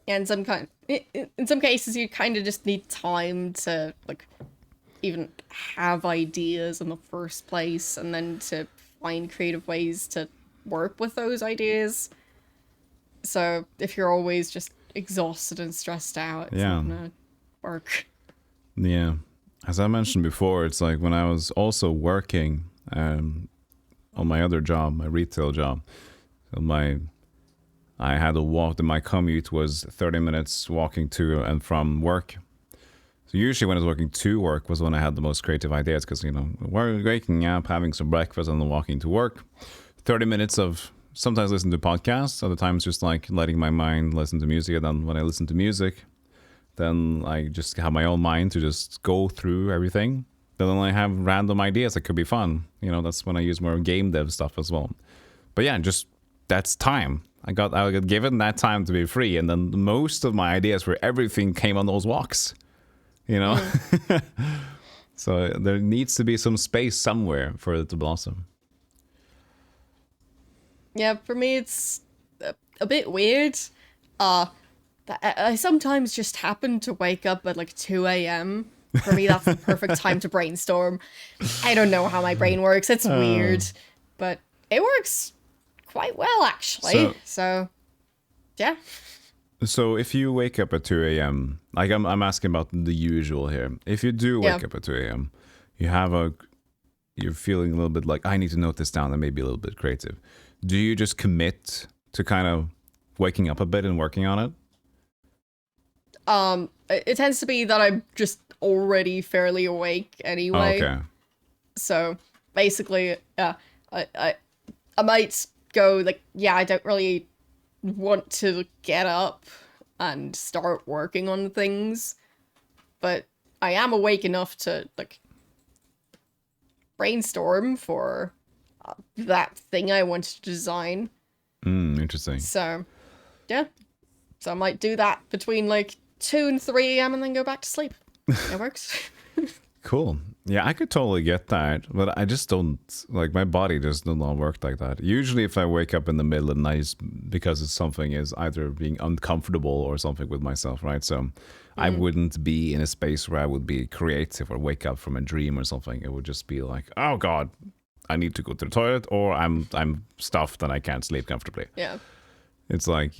in some cases, you kind of just need time to like even have ideas in the first place, and then to find creative ways to work with those ideas. So if you're always just exhausted and stressed out, it's not gonna work. Yeah. As I mentioned before, it's like when I was also working on my other job, my retail job, so I had to walk, my commute was 30 minutes walking to and from work. So usually when I was working to work was when I had the most creative ideas, because, you know, we're waking up, having some breakfast, and then walking to work. 30 minutes of sometimes listening to podcasts, other times just like letting my mind listen to music. And then when I listen to music, then I just have my own mind to just go through everything. But then I have random ideas that could be fun. You know, that's when I use more game dev stuff as well. But yeah, just that's time. I got given that time to be free, and then most of my ideas for everything came on those walks. You know, so there needs to be some space somewhere for it to blossom. Yeah, for me it's a bit weird. I sometimes just happen to wake up at like 2 a.m. For me, that's the perfect time to brainstorm. I don't know how my brain works. It's weird, but it works quite well, actually. So yeah. So if you wake up at 2 a.m., like I'm asking about the usual here. If you do wake up at 2 a.m., you're feeling a little bit like, I need to note this down and maybe a little bit creative. Do you just commit to kind of waking up a bit and working on it? It tends to be that I'm just already fairly awake anyway. Okay. So basically, I might go like, yeah, I don't really want to get up and start working on things, but I am awake enough to like brainstorm for that thing I want to design. Interesting. So yeah, so I might do that between like 2 and 3 a.m. and then go back to sleep. It works. Cool. Yeah, I could totally get that, but I just don't, like, my body just does not work like that. Usually if I wake up in the middle of the night because it's something is either being uncomfortable or something with myself, right? So I wouldn't be in a space where I would be creative or wake up from a dream or something. It would just be like, oh God, I need to go to the toilet, or I'm stuffed and I can't sleep comfortably. Yeah. It's like,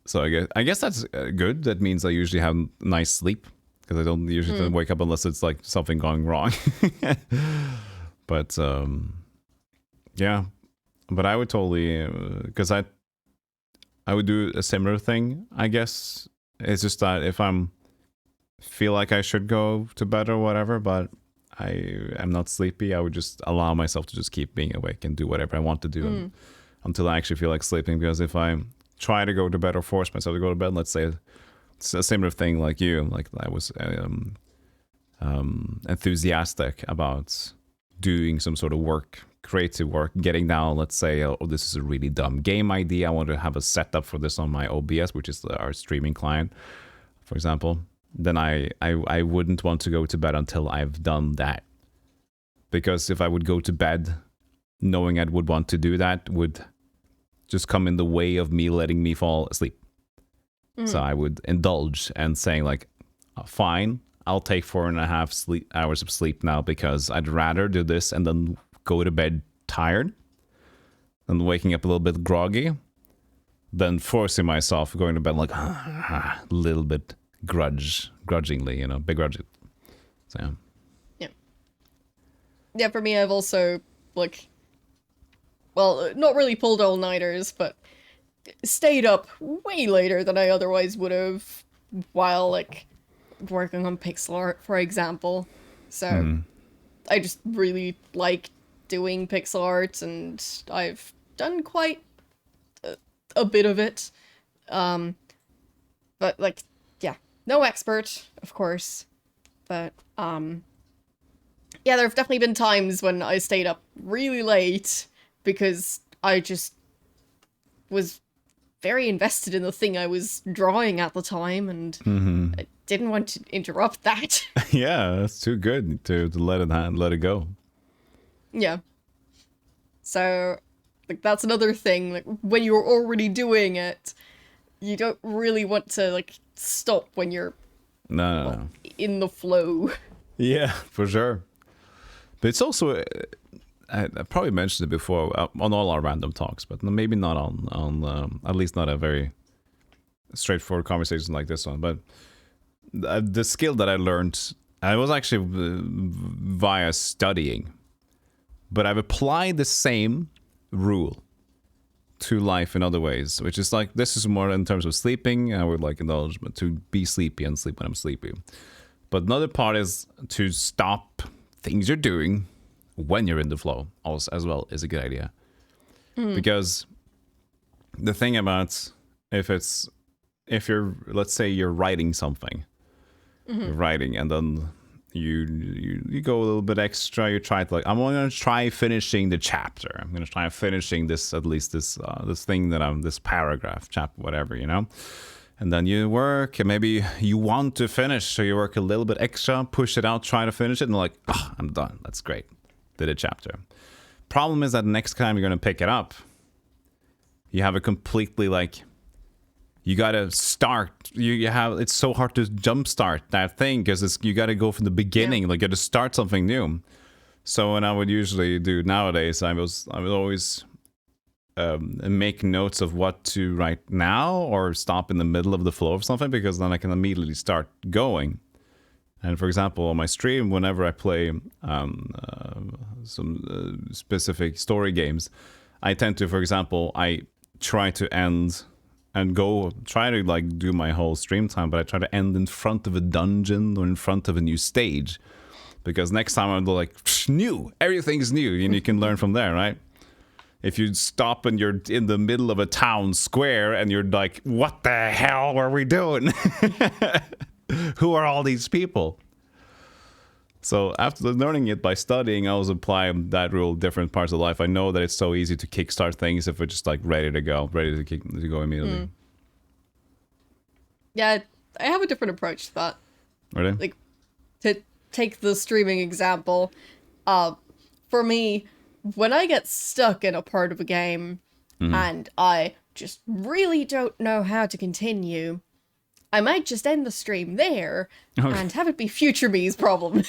so I guess that's good. That means I usually have nice sleep, because I don't usually wake up unless it's like something going wrong. But yeah, but I would totally, because I would do a similar thing, I guess. It's just that if feel like I should go to bed or whatever, but I am not sleepy, I would just allow myself to just keep being awake and do whatever I want to do until I actually feel like sleeping. Because if I try to go to bed or force myself to go to bed, let's say it's a similar thing like you, like I was enthusiastic about doing some sort of work, creative work, getting down, let's say, oh, this is a really dumb game idea, I want to have a setup for this on my OBS, which is our streaming client, for example, then I wouldn't want to go to bed until I've done that. Because if I would go to bed knowing I would want to do that, would just come in the way of me letting me fall asleep. So I would indulge and saying like, fine, I'll take 4.5 hours of sleep now, because I'd rather do this and then go to bed tired and waking up a little bit groggy than forcing myself going to bed like a little bit grudgingly, begrudging. So yeah. Yeah, for me, I've also, like, well, not really pulled all-nighters, but stayed up way later than I otherwise would have while, like, working on pixel art, for example. So I just really like doing pixel art, and I've done quite a bit of it. But, like, yeah, no expert, of course, but, yeah, there have definitely been times when I stayed up really late because I just was very invested in the thing I was drawing at the time, and I didn't want to interrupt that. Yeah, that's too good to let it go. Yeah. So, like, that's another thing. Like, when you're already doing it, you don't really want to, like, stop when you're No. in the flow. Yeah, for sure. But it's also, I probably mentioned it before on all our random talks, but maybe not on at least not a very straightforward conversation like this one. But the skill that I learned, I was actually via studying, but I've applied the same rule to life in other ways, which is like, this is more in terms of sleeping. I would like acknowledgement to be sleepy and sleep when I'm sleepy. But another part is to stop things you're doing when you're in the flow also, as well, is a good idea. Because the thing about if you're, let's say you're writing something, you're writing, and then you go a little bit extra. You try to like, I'm going to try finishing the chapter. I'm going to try finishing this, at least this thing that this paragraph, chapter, whatever, you know. And then you work, and maybe you want to finish, so you work a little bit extra, push it out, try to finish it, and like, oh, I'm done. That's great. Did a chapter. Problem is that next time you're going to pick it up, you have a completely like, you got to start. You have, it's so hard to jumpstart that thing because you got to go from the beginning, like you got to start something new. So what I would usually do nowadays, I would always make notes of what to write now or stop in the middle of the flow of something, because then I can immediately start going. And for example, on my stream, whenever I play some specific story games, I tend to, for example, I try to end and try to like do my whole stream time, but I try to end in front of a dungeon or in front of a new stage, because next time I'm like, new, everything's new, and you can learn from there, right? If you stop and you're in the middle of a town square and you're like, what the hell are we doing? Who are all these people? So after learning it by studying, I always apply that rule to different parts of life. I know that it's so easy to kickstart things if we're just like ready to go immediately. Yeah, I have a different approach to that. Really? Like, to take the streaming example, for me, when I get stuck in a part of a game and I just really don't know how to continue, I might just end the stream there and have it be future me's problem.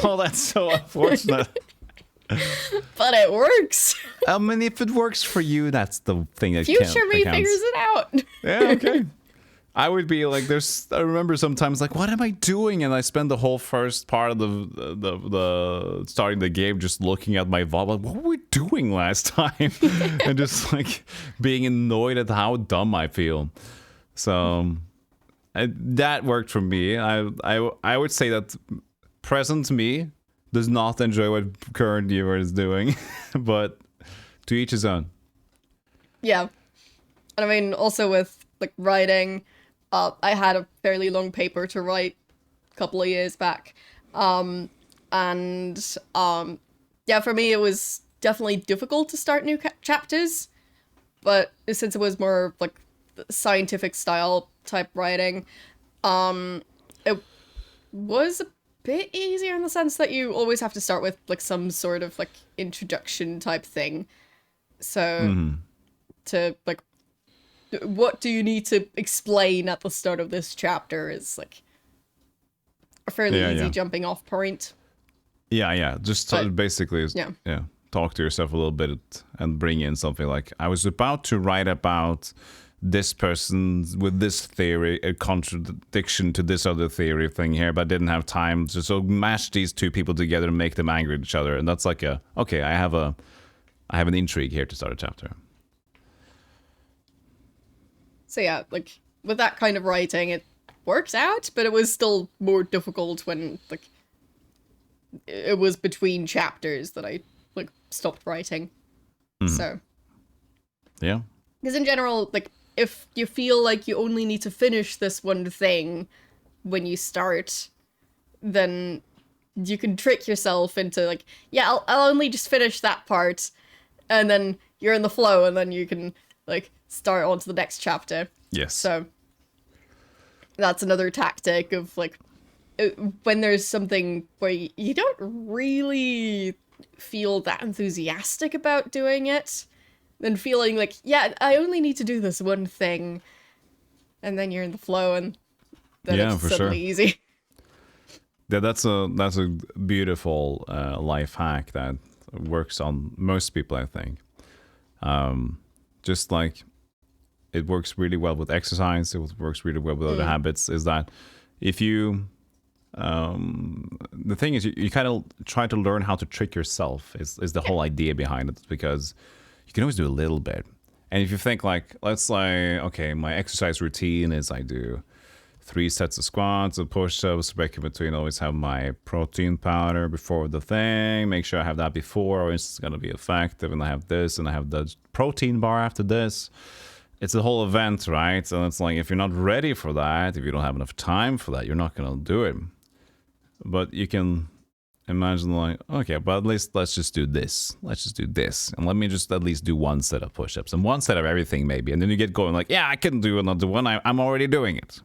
Oh, that's so unfortunate. But it works. I mean, if it works for you, that's the thing that future me counts. figures it out. Yeah, okay. I would be like, I remember sometimes like, what am I doing? And I spend the whole first part of the starting the game just looking at my VOD, like, what were we doing last time? And just like being annoyed at how dumb I feel. So that worked for me. I would say that present me does not enjoy what current viewer is doing, but to each his own. Yeah. And I mean, also with like writing, I had a fairly long paper to write a couple of years back. Yeah, for me, it was definitely difficult to start new chapters, but since it was more like scientific style type writing, it was a bit easier in the sense that you always have to start with like some sort of like introduction type thing. So to like, what do you need to explain at the start of this chapter is like a fairly easy jumping off point. Yeah. Just basically, talk to yourself a little bit and bring in something like, I was about to write about this person with this theory, a contradiction to this other theory thing here, but didn't have time. So mash these two people together and make them angry at each other. And that's like okay, I have an intrigue here to start a chapter. So yeah, like with that kind of writing, it works out, but it was still more difficult when like it was between chapters that I like stopped writing. So yeah, because in general, like if you feel like you only need to finish this one thing when you start, then you can trick yourself into like, yeah, I'll only just finish that part, and then you're in the flow, and then you can like start on to the next chapter. Yes. So that's another tactic of like when there's something where you don't really feel that enthusiastic about doing it, then feeling like, yeah, I only need to do this one thing, and then you're in the flow, and then it's suddenly easy. Yeah, that's a beautiful life hack that works on most people, I think. Just like it works really well with exercise, it works really well with other habits, is that if you the thing is you kind of try to learn how to trick yourself is the whole idea behind it, because you can always do a little bit. And if you think like, let's say, okay, my exercise routine is I do 3 sets of squats, of push-ups, break in between, always have my protein powder before the thing, make sure I have that before, or it's going to be effective, and I have this, and I have the protein bar after this. It's a whole event, right? And it's like, if you're not ready for that, if you don't have enough time for that, you're not going to do it. But you can imagine like, okay, but at least let's just do this. Let's just do this. And let me just at least do one set of push-ups and one set of everything maybe. And then you get going like, yeah, I can do another one. I'm already doing it.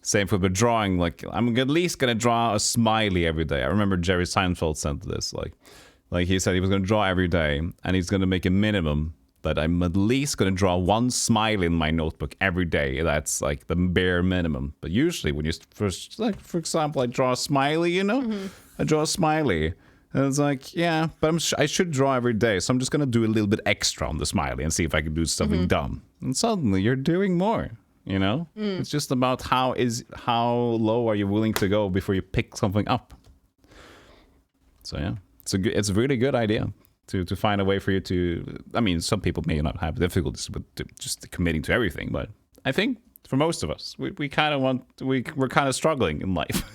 Same for the drawing. Like, I'm at least going to draw a smiley every day. I remember Jerry Seinfeld said this. Like he said he was going to draw every day and he's going to make a minimum that I'm at least going to draw one smiley in my notebook every day. That's like the bare minimum. But usually when you first, like, for example, I draw a smiley, you know? I draw a smiley. And it's like, yeah, but I should draw every day. So I'm just going to do a little bit extra on the smiley and see if I can do something dumb. And suddenly you're doing more, you know? It's just about how low are you willing to go before you pick something up. So yeah, it's a really good idea. To find a way for you to, I mean, some people may not have difficulties with just committing to everything, but I think for most of us, we kind of we're kind of struggling in life.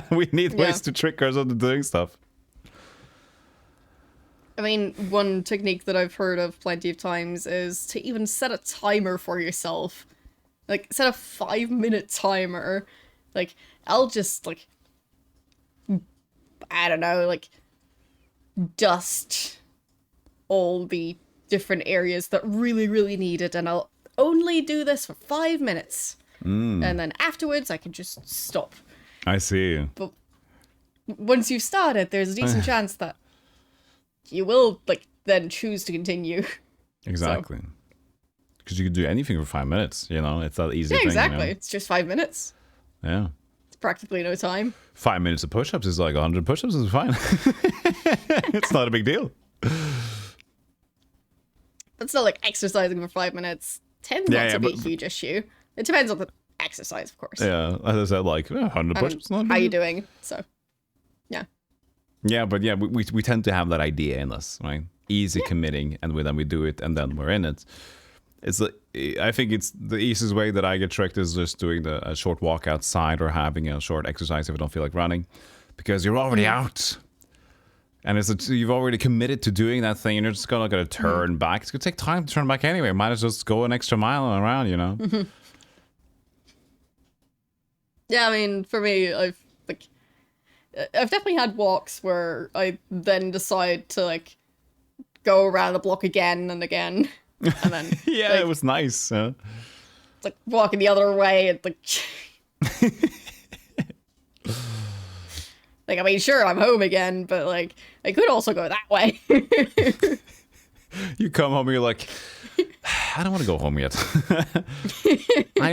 We need ways to trick ourselves into doing stuff. I mean, one technique that I've heard of plenty of times is to even set a timer for yourself. Like, set a 5-minute timer. Like, I'll just, like, I don't know, like, dust all the different areas that really, really need it, and I'll only do this for 5 minutes. And then afterwards, I can just stop. I see. But once you've started, there's a decent chance that you will, like, then choose to continue. Exactly. Because you can do anything for 5 minutes, you know? It's that easy thing, exactly. You know? It's just 5 minutes. Yeah. It's practically no time. 5 minutes of push-ups is like 100 push-ups is fine. It's not a big deal. But still, like, exercising for 5 minutes tends not to be a huge issue. It depends on the exercise, of course. Yeah, as I said, like 100 push-ups. How you doing? So, yeah. Yeah, but yeah, we tend to have that idea in us, right? Easy committing, and then we do it, and then we're in it. I think it's the easiest way that I get tricked is just doing a short walk outside or having a short exercise if I don't feel like running, because you're already out. And you've already committed to doing that thing, and you're just gonna turn back. It's gonna take time to turn back anyway. Might as well just go an extra mile around, you know. Yeah, I mean, for me, I've definitely had walks where I then decide to like go around the block again and again, and then yeah, like, it was nice. It's like walking the other way and like. Like, I mean, sure, I'm home again, but, like, I could also go that way. You come home and you're like, I don't want to go home yet. I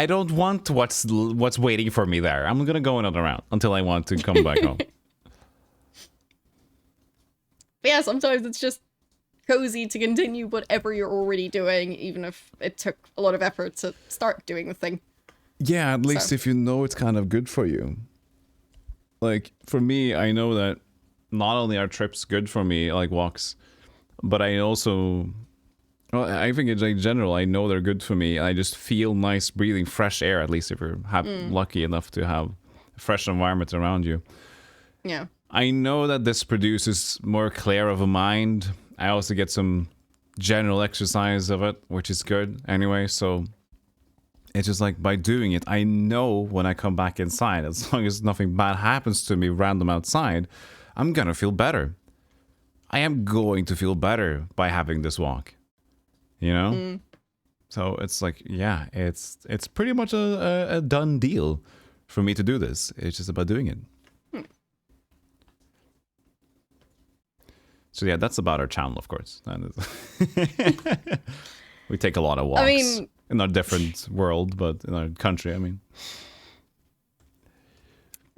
don't want what's waiting for me there. I'm going to go another round until I want to come back home. But yeah, sometimes it's just cozy to continue whatever you're already doing, even if it took a lot of effort to start doing the thing. Yeah, at least if you know it's kind of good for you. Like, for me, I know that not only are trips good for me, like walks, but I also, well, I think in general, I know they're good for me. I just feel nice breathing fresh air, at least if you're lucky enough to have a fresh environment around you. Yeah. I know that this produces more clear of a mind. I also get some general exercise of it, which is good anyway, so... It's just like by doing it, I know when I come back inside, as long as nothing bad happens to me random outside, I'm gonna feel better. I am going to feel better by having this walk, you know? So it's like, yeah, it's pretty much a done deal for me to do this. It's just about doing it. So yeah, that's about our channel, of course. We take a lot of walks. I mean... in our different world, but in our country, I mean.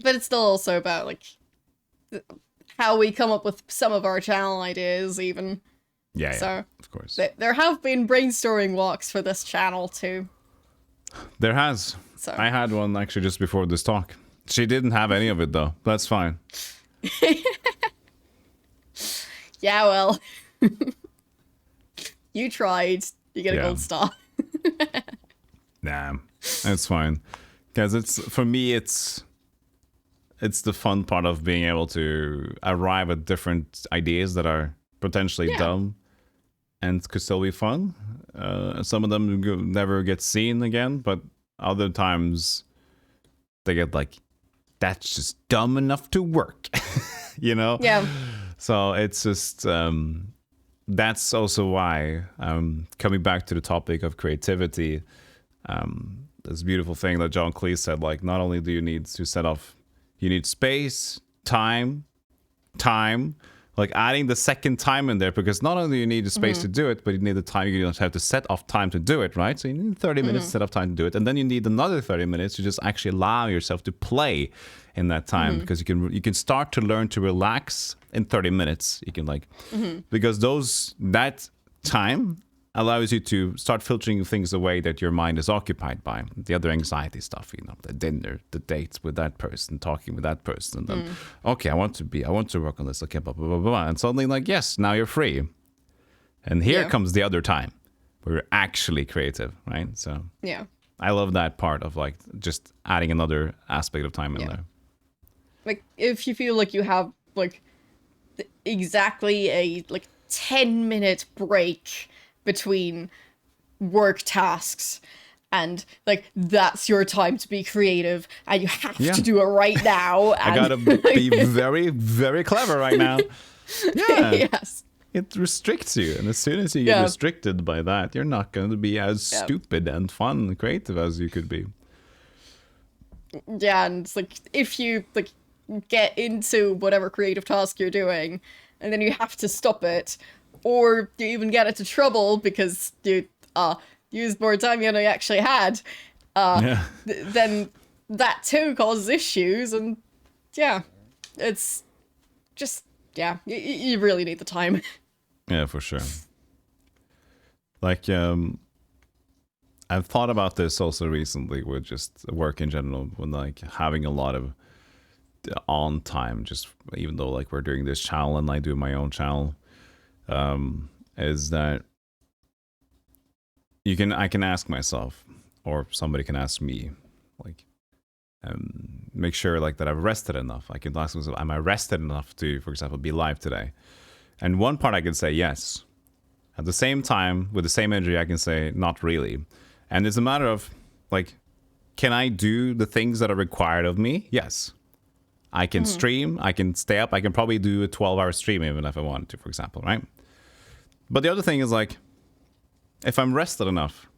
But it's still also about, like, how we come up with some of our channel ideas, even. Yeah, so, of course. There have been brainstorming walks for this channel, too. There has. So. I had one, actually, just before this talk. She didn't have any of it, though. That's fine. Yeah, well. You tried. You get a gold star. Nah, it's fine. Because for me, it's the fun part of being able to arrive at different ideas that are potentially dumb and could still be fun. Some of them never get seen again, but other times they get like that's just dumb enough to work, you know? Yeah. So it's just, that's also why, coming back to the topic of creativity, this beautiful thing that John Cleese said, like, not only do you need to set off, you need space, time, like adding the second time in there, because not only do you need the space to do it, but you need the time. You don't have to set off time to do it, right? So you need 30 minutes to set off time to do it, and then you need another 30 minutes to just actually allow yourself to play in that time, because you can start to learn to relax in 30 minutes. You can like because that time allows you to start filtering things away that your mind is occupied by. The other anxiety stuff, you know, the dinner, the dates with that person, talking with that person. And then, okay, I want to work on this. Okay, blah, blah, blah, blah. And suddenly like, yes, now you're free. And here comes the other time where you're actually creative, right? So Yeah. I love that part of like just adding another aspect of time in there. Like, if you feel like you have like exactly a like 10-minute break between work tasks, and like that's your time to be creative, and you have to do it right now. And I gotta be very, very clever right now. Yeah. Yes. It restricts you, and as soon as you get restricted by that, you're not going to be as stupid and fun and creative as you could be. Yeah, and it's like if you like get into whatever creative task you're doing, and then you have to stop it, or you even get into trouble because you used more time than you actually had, then that too causes issues, and it's just you really need the time. Yeah, for sure. Like I've thought about this also recently with just work in general, when like having a lot of on time, just even though like we're doing this channel and I do my own channel, is that I can ask myself, or somebody can ask me, like make sure like that I've rested enough. I can ask myself, am I rested enough to, for example, be live today? And one part I can say yes. At the same time, with the same energy, I can say not really. And it's a matter of like, can I do the things that are required of me? Yes. I can stream, I can stay up, I can probably do a 12-hour stream even if I wanted to, for example, right? But the other thing is like, if I'm rested enough,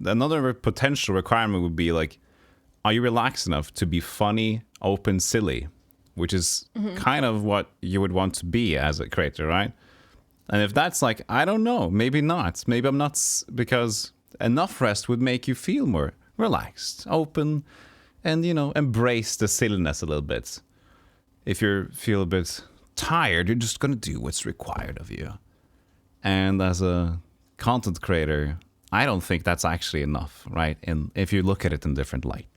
another potential requirement would be like, are you relaxed enough to be funny, open, silly? Which is kind of what you would want to be as a creator, right? And if that's like, I don't know, maybe not. Maybe I'm not, because enough rest would make you feel more relaxed, open, and, you know, embrace the silliness a little bit. If you feel a bit tired, you're just going to do what's required of you. And as a content creator, I don't think that's actually enough, right? And if you look at it in different light.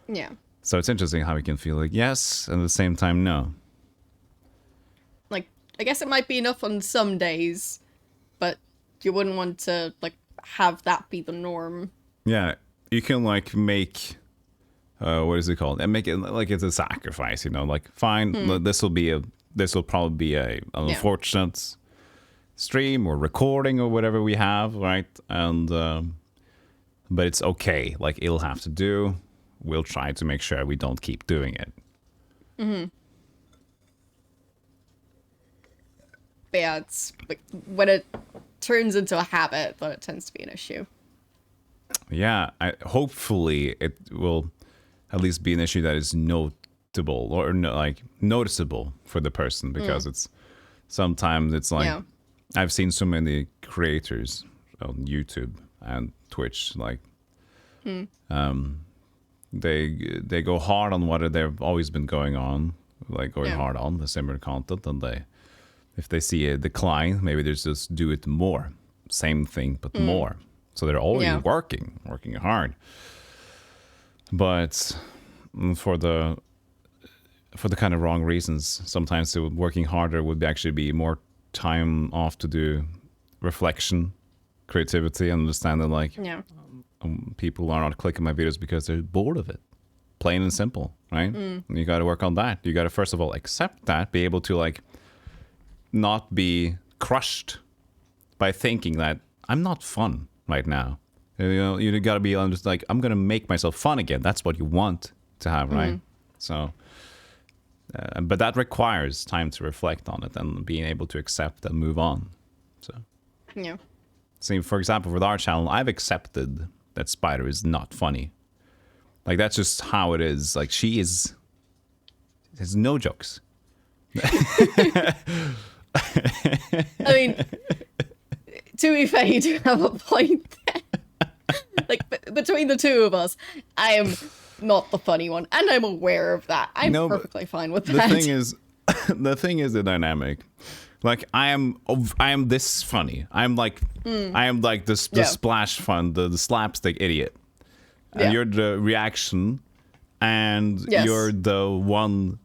Yeah. So it's interesting how we can feel like yes, and at the same time, no. Like, I guess it might be enough on some days, but you wouldn't want to, like, have that be the norm. Yeah, you can, like, make, what is it called? And make it like it's a sacrifice, you know? Like, fine, this will probably be an unfortunate stream or recording or whatever we have, right? And, but it's okay. Like, it'll have to do. We'll try to make sure we don't keep doing it. But yeah, it's like when it turns into a habit, then it tends to be an issue. Yeah, hopefully it will at least be an issue that is notable or like noticeable for the person, because it's sometimes it's like I've seen so many creators on YouTube and Twitch, like they go hard on what they've always been going on, like going hard on the similar content, and if they see a decline, maybe they just do it more, same thing but more. So they're always working hard, but for the kind of wrong reasons. Sometimes working harder would actually be more time off to do reflection, creativity, and understanding like people are not clicking my videos because they're bored of it, plain and simple, right? You got to work on that. You got to first of all accept that, be able to like not be crushed by thinking that I'm not fun right now. You know, you got to be just like, I'm gonna make myself fun again. That's what you want to have, right? So, but that requires time to reflect on it and being able to accept and move on. So, Yeah. see, for example, with our channel, I've accepted that Spider is not funny. Like, that's just how it is. Like, there's no jokes. I mean, to be fair, you do have a point there. Like, between the two of us, I am not the funny one, and I'm aware of that. I'm perfectly fine with that. The thing is the dynamic. Like, I am this funny. I am like the splash fun, the slapstick idiot. And you're the reaction, and you're the one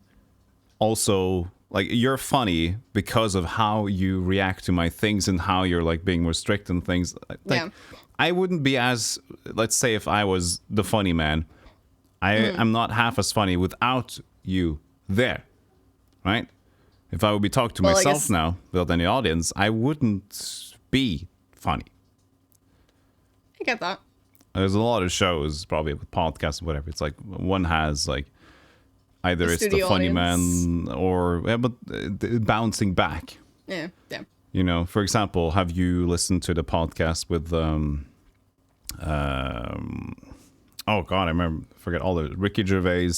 also, like, you're funny because of how you react to my things and how you're, like, being more strict and things. Like, I wouldn't be as, let's say if I was the funny man, I'm not half as funny without you there, right? If I would be talking to myself now without any audience, I wouldn't be funny. I get that. There's a lot of shows, probably with podcasts or whatever. It's like one has like either it's the funny man or but bouncing back. Yeah. You know, for example, have you listened to the podcast with oh god, I forget all the Ricky Gervais,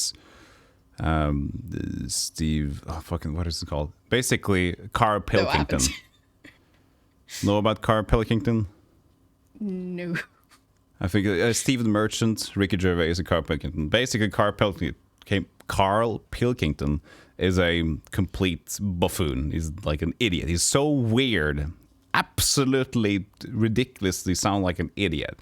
Steve, what is it called? Basically, Carl Pilkington. Know about Carl Pilkington? No. I think Stephen Merchant, Ricky Gervais, and Carl Pilkington. Basically, Carl Pilkington is a complete buffoon. He's like an idiot. He's so weird, absolutely ridiculously sound like an idiot.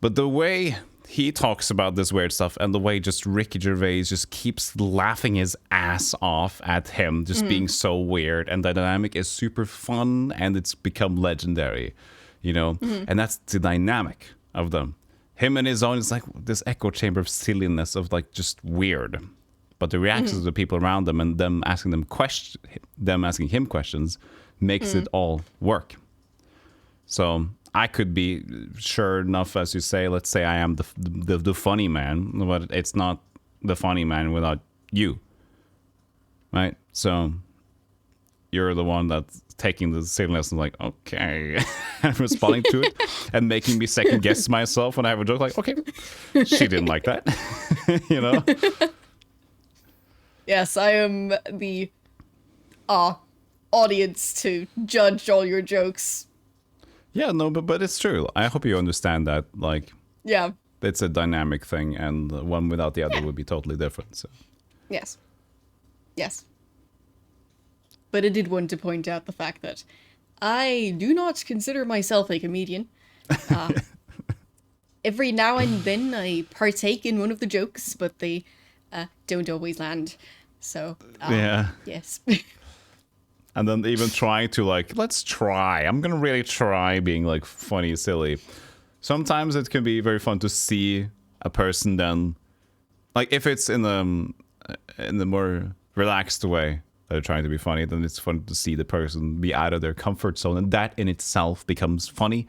But the way he talks about this weird stuff and the way just Ricky Gervais just keeps laughing his ass off at him just being so weird, and the dynamic is super fun and it's become legendary, you know? And that's the dynamic of them. Him and his own is like this echo chamber of silliness of like just weird. But the reactions of the people around them and them asking him questions makes it all work. So I could be, sure enough, as you say, let's say I am the funny man, but it's not the funny man without you, right? So you're the one that's taking the silliness and like, okay, and responding to it and making me second guess myself when I have a joke, like, okay, she didn't like that, you know? Yes, I am the audience to judge all your jokes. Yeah, no, but it's true. I hope you understand that, like, yeah, it's a dynamic thing, and one without the other would be totally different. So. Yes. But I did want to point out the fact that I do not consider myself a comedian. Every now and then I partake in one of the jokes, but they don't always land. So, yes. And then even trying to, like, let's try. I'm going to really try being, like, funny, silly. Sometimes it can be very fun to see a person then, like, if it's in the more relaxed way that they're trying to be funny, then it's fun to see the person be out of their comfort zone. And that in itself becomes funny.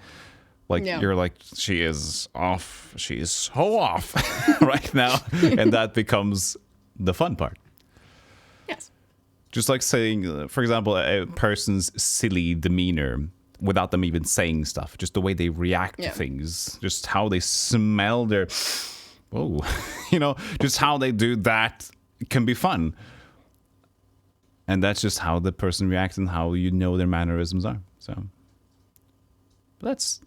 Like, you're like, she is off. She is so off right now. And that becomes the fun part. Yes. Just like saying, for example, a person's silly demeanor without them even saying stuff. Just the way they react to things. Just how they smell their... Whoa. You know, just how they do that can be fun. And that's just how the person reacts and how you know their mannerisms are. So, it's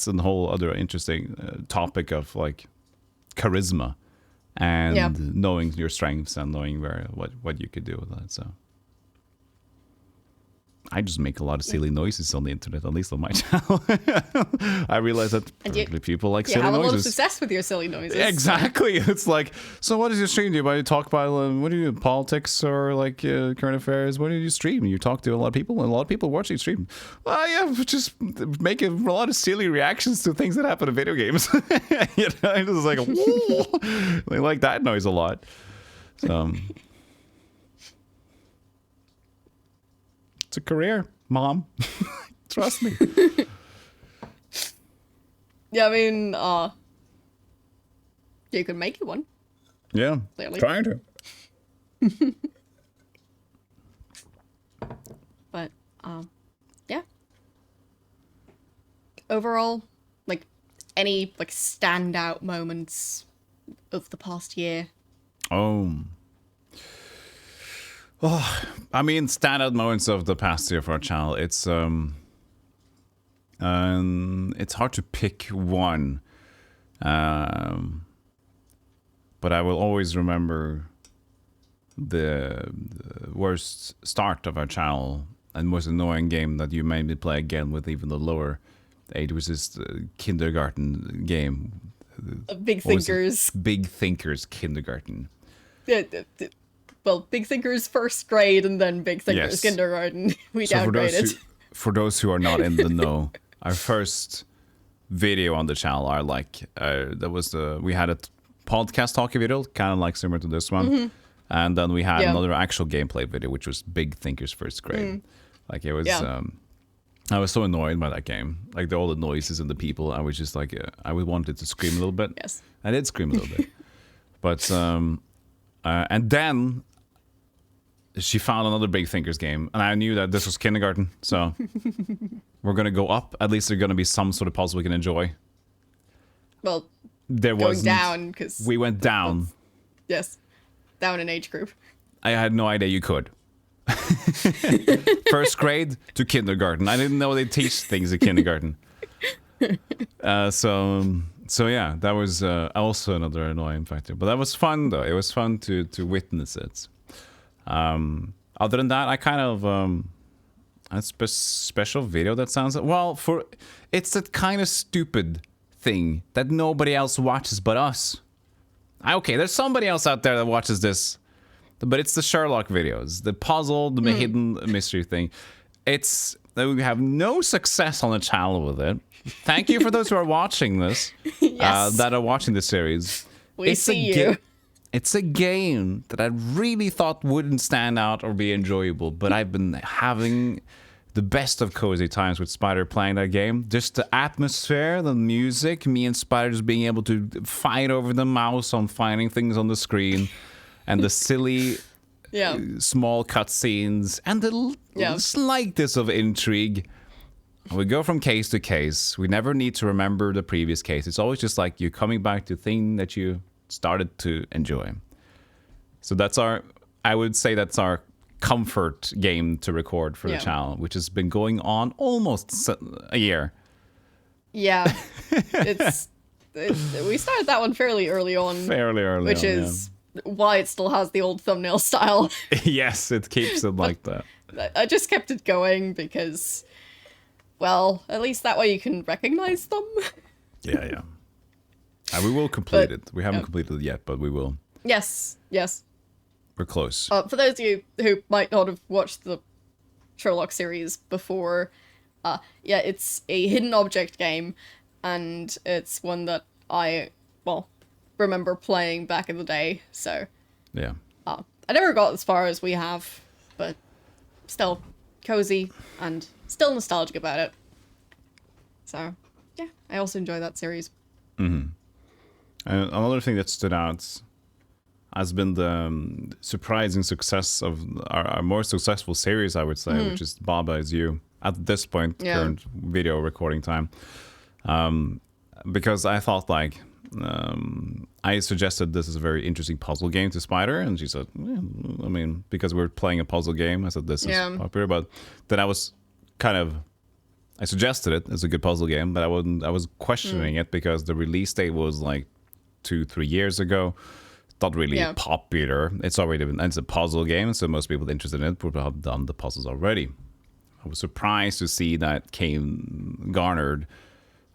a whole other interesting topic of, like, charisma and knowing your strengths and knowing what you could do with that. So I just make a lot of silly noises on the internet, at least on my channel. I realize that people like silly noises. You have a lot of success with your silly noises. Exactly. It's like, so what does your stream do? Do you talk about, what do you do, politics or like current affairs? What do you stream? You talk to a lot of people, and a lot of people watch you stream. Well, yeah, just make a lot of silly reactions to things that happen in video games. You know, it's just like, whoa. They like that noise a lot. So... It's a career, Mom. Trust me. Yeah, I mean, you can make it one. Yeah, Clearly. trying to. But yeah. Overall, like any like standout moments of the past year. Oh, I mean, standout moments of the past year for our channel. It's hard to pick one. But I will always remember the worst start of our channel and most annoying game that you made me play again with even the lower age, was this kindergarten game. Big Thinkers. Big Thinkers Kindergarten. Well, Big Thinkers first grade and then Big Thinkers Yes. kindergarten. We So downgraded. for those who are not in the know, our first video on the channel are like we had a podcast talkie video, kind of like similar to this one, and then we had another actual gameplay video, which was Big Thinkers first grade. Like it was. I was so annoyed by that game, like all the noises and the people. I was just like, I would wanted to scream a little bit. Yes. I did scream a little bit, but and then she found another Big Thinkers game, and I knew that this was kindergarten, so we're gonna go up. At least there's gonna be some sort of puzzle we can enjoy. Well, There going was down because we went down. yes, down in age group. I had no idea you could. First grade to kindergarten. I didn't know they teach things in kindergarten. So yeah, that was also another annoying factor. But that was fun though. It was fun to witness it. Other than that, I kind of a special video that sounds well for it's that kind of stupid thing that nobody else watches but us. Okay, there's somebody else out there that watches this, but it's the Sherlock videos, the puzzle, the hidden mystery thing. It's we have no success on the channel with it. Thank you for those who are watching this, Yes. that are watching the series. We see you. It's a game that I really thought wouldn't stand out or be enjoyable, but I've been having the best of cozy times with Spider playing that game. Just the atmosphere, the music, me and Spider just being able to fight over the mouse on finding things on the screen, and the silly small cutscenes, and the slightest of intrigue. We go from case to case. We never need to remember the previous case. It's always just like you're coming back to the thing that you started to enjoy. So I would say that's our comfort game to record for the channel, which has been going on almost a year. Yeah. We started that one fairly early on. Which is why it still has the old thumbnail style. Yes, it keeps it like that. I just kept it going because, well, at least that way you can recognize them. Yeah. And we will complete it. We haven't completed it yet, but we will. Yes. We're close. For those of you who might not have watched the Sherlock series before, it's a hidden object game, and it's one that I, remember playing back in the day, so... Yeah. I never got as far as we have, but still cozy and still nostalgic about it. So, yeah, I also enjoy that series. Mm-hmm. Another thing that stood out has been the surprising success of our more successful series, I would say, which is Baba Is You. At this point, current video recording time. Because I thought, I suggested this is a very interesting puzzle game to Spider, and she said, because we're playing a puzzle game, I said this is popular, but then I suggested it as a good puzzle game, but I was questioning it because the release date was 2-3 years ago. Not really popular. It's a puzzle game, so most people interested in it would have done the puzzles already. I was surprised to see that garnered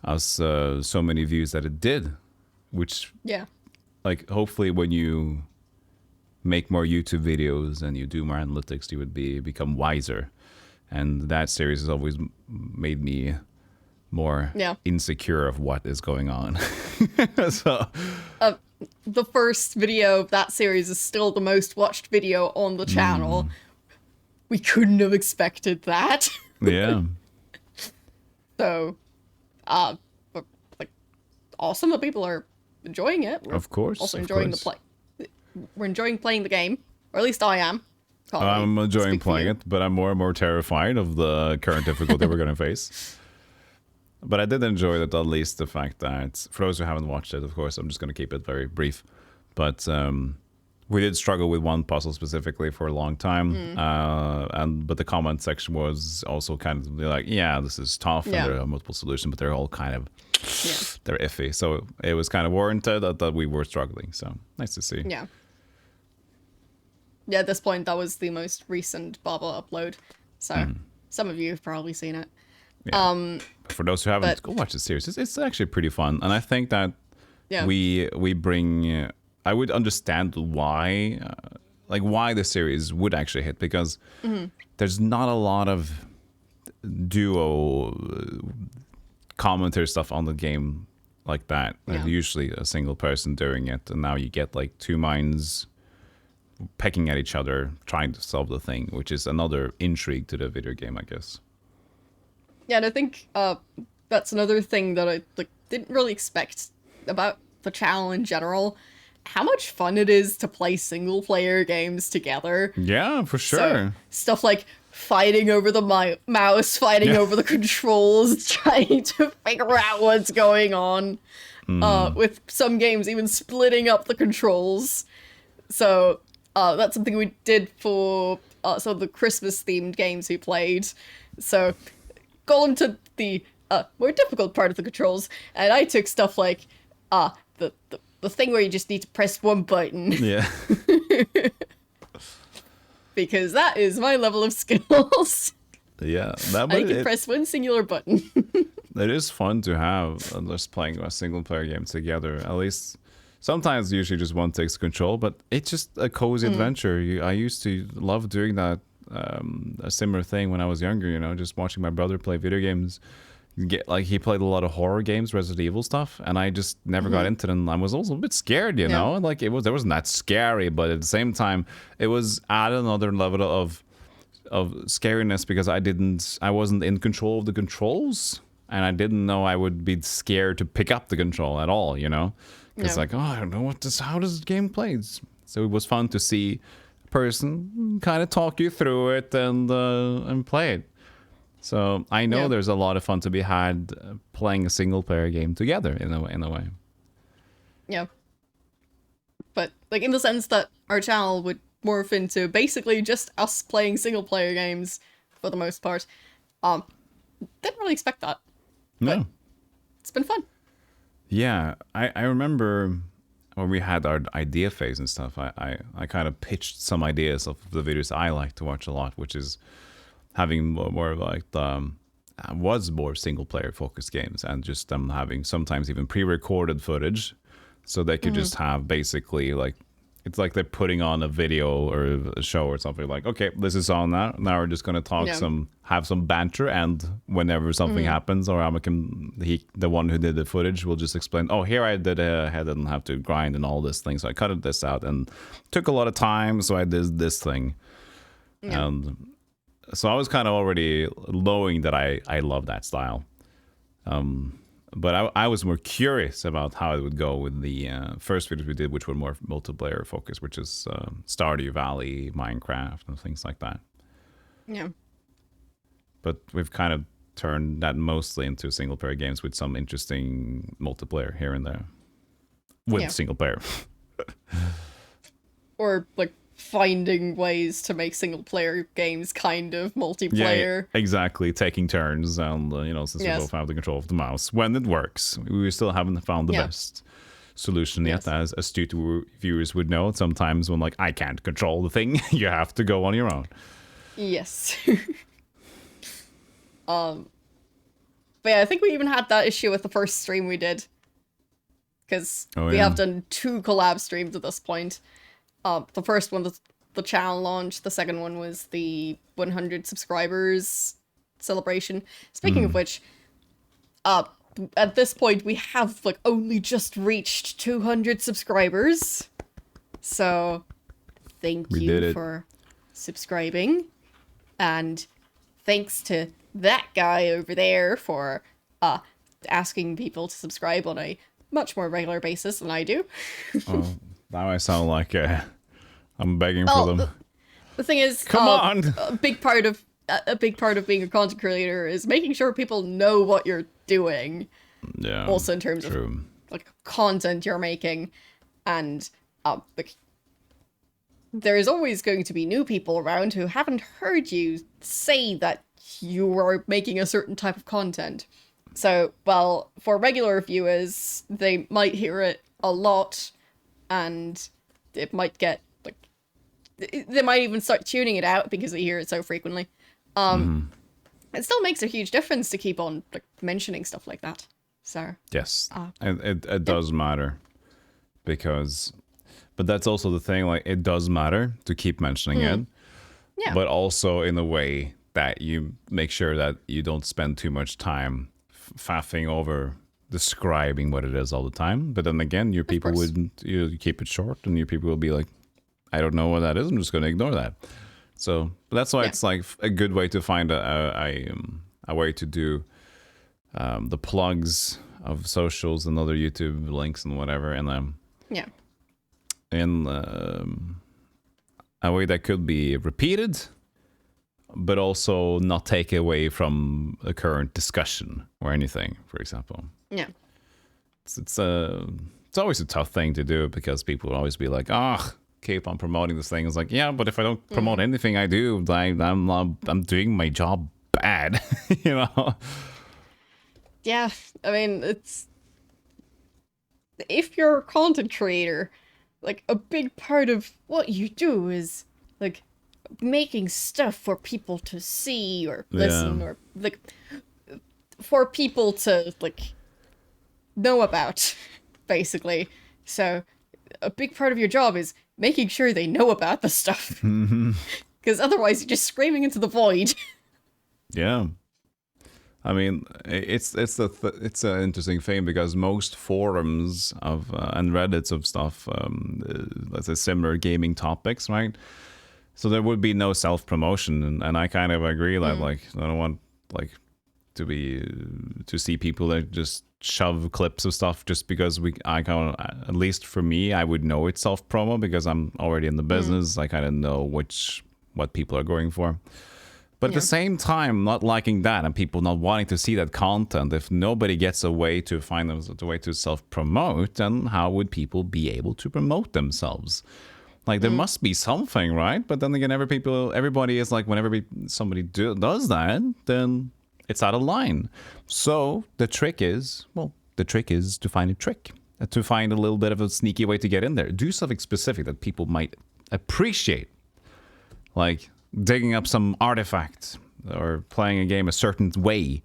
us so many views that it did, which hopefully when you make more YouTube videos and you do more analytics, you would become wiser. And that series has always made me more insecure of what is going on. So the first video of that series is still the most watched video on the channel. We couldn't have expected that. Yeah. So, awesome that people are enjoying it. We're of course. also enjoying the play. we're enjoying playing the game, or at least I am. Can't really I'm enjoying speak for playing you. it, but I'm more and more terrified of the current difficulty we're going to face. But I did enjoy that, at least the fact that, for those who haven't watched it, of course, I'm just going to keep it very brief. But we did struggle with one puzzle specifically for a long time. But the comment section was also kind of like, yeah, this is tough, and there are multiple solutions, but they're all kind of, they're iffy. So it was kind of warranted that we were struggling. So nice to see. Yeah. Yeah, at this point, that was the most recent Baba upload. So some of you have probably seen it. Yeah. For those who haven't, go watch the series. It's actually pretty fun, and I think that we bring. I would understand why, why the series would actually hit, because there's not a lot of duo commentary stuff on the game like that. There's usually a single person doing it, and now you get like two minds pecking at each other, trying to solve the thing, which is another intrigue to the video game, I guess. Yeah, and I think that's another thing that I didn't really expect about the channel in general. How much fun it is to play single-player games together. Yeah, for sure. So, stuff like fighting over the mouse, fighting over the controls, trying to figure out what's going on. With some games, even splitting up the controls. So that's something we did for some of the Christmas-themed games we played. So Golem took the more difficult part of the controls, and I took stuff like the thing where you just need to press one button. Yeah. Because that is my level of skills. Yeah. I can press one singular button. It is fun to have just playing a single player game together. At least sometimes usually just one takes control, but it's just a cozy adventure. I used to love doing that, a similar thing when I was younger, just watching my brother play video games. He played a lot of horror games, Resident Evil stuff, and I just never got into them. I was also a bit scared, you know? Like there wasn't that scary, but at the same time, it was at another level of scariness, because I wasn't in control of the controls, and I didn't know I would be scared to pick up the control at all, Because I don't know how does the game play? So it was fun to see a person kind of talk you through it and play it. So I know there's a lot of fun to be had playing a single player game together in a way. Yeah. But in the sense that our channel would morph into basically just us playing single player games for the most part. Didn't really expect that. No. It's been fun. Yeah, I remember when we had our idea phase and stuff, I kind of pitched some ideas of the videos I like to watch a lot, which is having more like was more single player focused games, and just them having sometimes even pre-recorded footage, so they could just have basically it's like they're putting on a video or a show or something, like, okay, this is on now we're just going to talk have some banter, and whenever something happens, or the one who did the footage will just explain, oh, here I didn't have to grind and all this thing, so I cut this out and took a lot of time, so I did this thing. And so I was kind of already knowing that I love that style. But I was more curious about how it would go with the first videos we did, which were more multiplayer focused, which is Stardew Valley, Minecraft, and things like that. Yeah. But we've kind of turned that mostly into single player games with some interesting multiplayer here and there. With single player. Or finding ways to make single player games kind of multiplayer. Yeah, exactly. Taking turns, and since we both have the control of the mouse, when it works, we still haven't found the best solution yet. As astute viewers would know, sometimes when I can't control the thing, you have to go on your own. Yes. But yeah, I think we even had that issue with the first stream we did, because we have done 2 collab streams at this point. The first one was the channel launch. The second one was the 100 subscribers celebration. Speaking of which, at this point we have only just reached 200 subscribers. So thank you for subscribing, and thanks to that guy over there for asking people to subscribe on a much more regular basis than I do. Now I sound like I'm begging Well, for them. the thing is, Come on! a big part of being a content creator is making sure people know what you're doing. Yeah. Also in terms true. of like content you're making, and like, there is always going to be new people around who haven't heard you say that you are making a certain type of content. So, well, for regular viewers, they might hear it a lot, and it might get, like, they might even start tuning it out because they hear it so frequently. It still makes a huge difference to keep on, like, mentioning stuff like that. So Yes, it does matter, but that's also the thing. Like, it does matter to keep mentioning it, yeah, but also in a way that you make sure that you don't spend too much time faffing over describing what it is all the time. But then again, your people wouldn't. You keep it short, and your people will be like, "I don't know what that is. I'm just going to ignore that." So that's why it's like a good way to find a way to do the plugs of socials and other YouTube links and whatever, and in a way that could be repeated, but also not take away from a current discussion or anything. For example, it's always a tough thing to do because people will always be like, keep on promoting this thing. It's like, yeah, but if I don't promote anything I do, I'm doing my job bad, you know. Yeah, I mean, it's, if you're a content creator, like, a big part of what you do is, like, making stuff for people to see or listen, or, like, for people to, like, know about, basically. So a big part of your job is making sure they know about the stuff. Because otherwise you're just screaming into the void. Yeah. I mean, it's an interesting thing because most forums of and Reddits of stuff, let's say similar gaming topics, right? So there would be no self promotion, and I kind of agree that like I don't want like to see people that just shove clips of stuff just because I kind of, at least for me, I would know it's self promo because I'm already in the business. I kind of know what people are going for. But at the same time, not liking that and people not wanting to see that content, if nobody gets a way to find a way to self-promote, then how would people be able to promote themselves? Like, there must be something, right? But then again, everybody is like, whenever somebody does that, then it's out of line. So the trick is to find a trick, to find a little bit of a sneaky way to get in there. Do something specific that people might appreciate, like digging up some artifact or playing a game a certain way,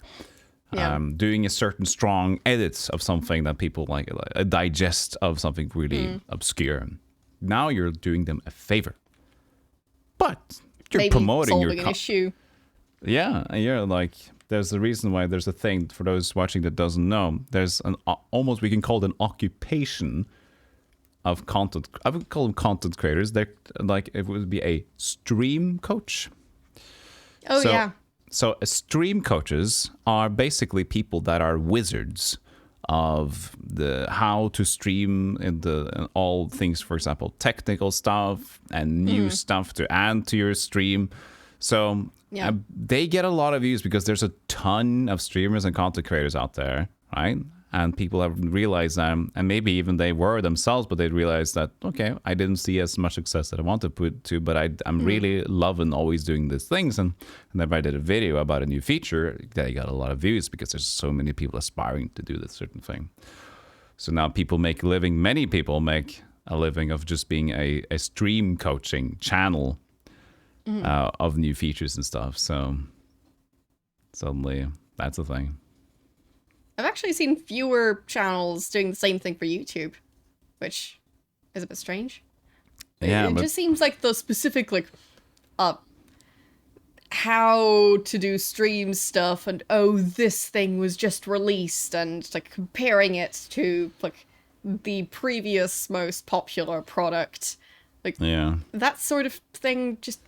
doing a certain strong edits of something that people like a digest of something really obscure. Now you're doing them a favor, but you're maybe promoting solving an issue. Yeah, you're like, there's a reason why there's a thing for those watching that doesn't know. There's an almost, we can call it an occupation of content. I would call them content creators. They're like, it would be a stream coach. So stream coaches are basically people that are wizards of the how to stream in all things, for example, technical stuff and new stuff to add to your stream. So they get a lot of views because there's a ton of streamers and content creators out there, right? And people have realized and maybe even they were themselves, but they realized that, okay, I didn't see as much success that I wanted to, but I'm really loving always doing these things. And whenever I did a video about a new feature, they got a lot of views because there's so many people aspiring to do this certain thing. So now many people make a living of just being a stream coaching channel of new features and stuff. So suddenly that's a thing. I've actually seen fewer channels doing the same thing for YouTube, which is a bit strange. Yeah, it just seems like the specific, like, how to do stream stuff and, this thing was just released, and like comparing it to like the previous most popular product, like that sort of thing. Just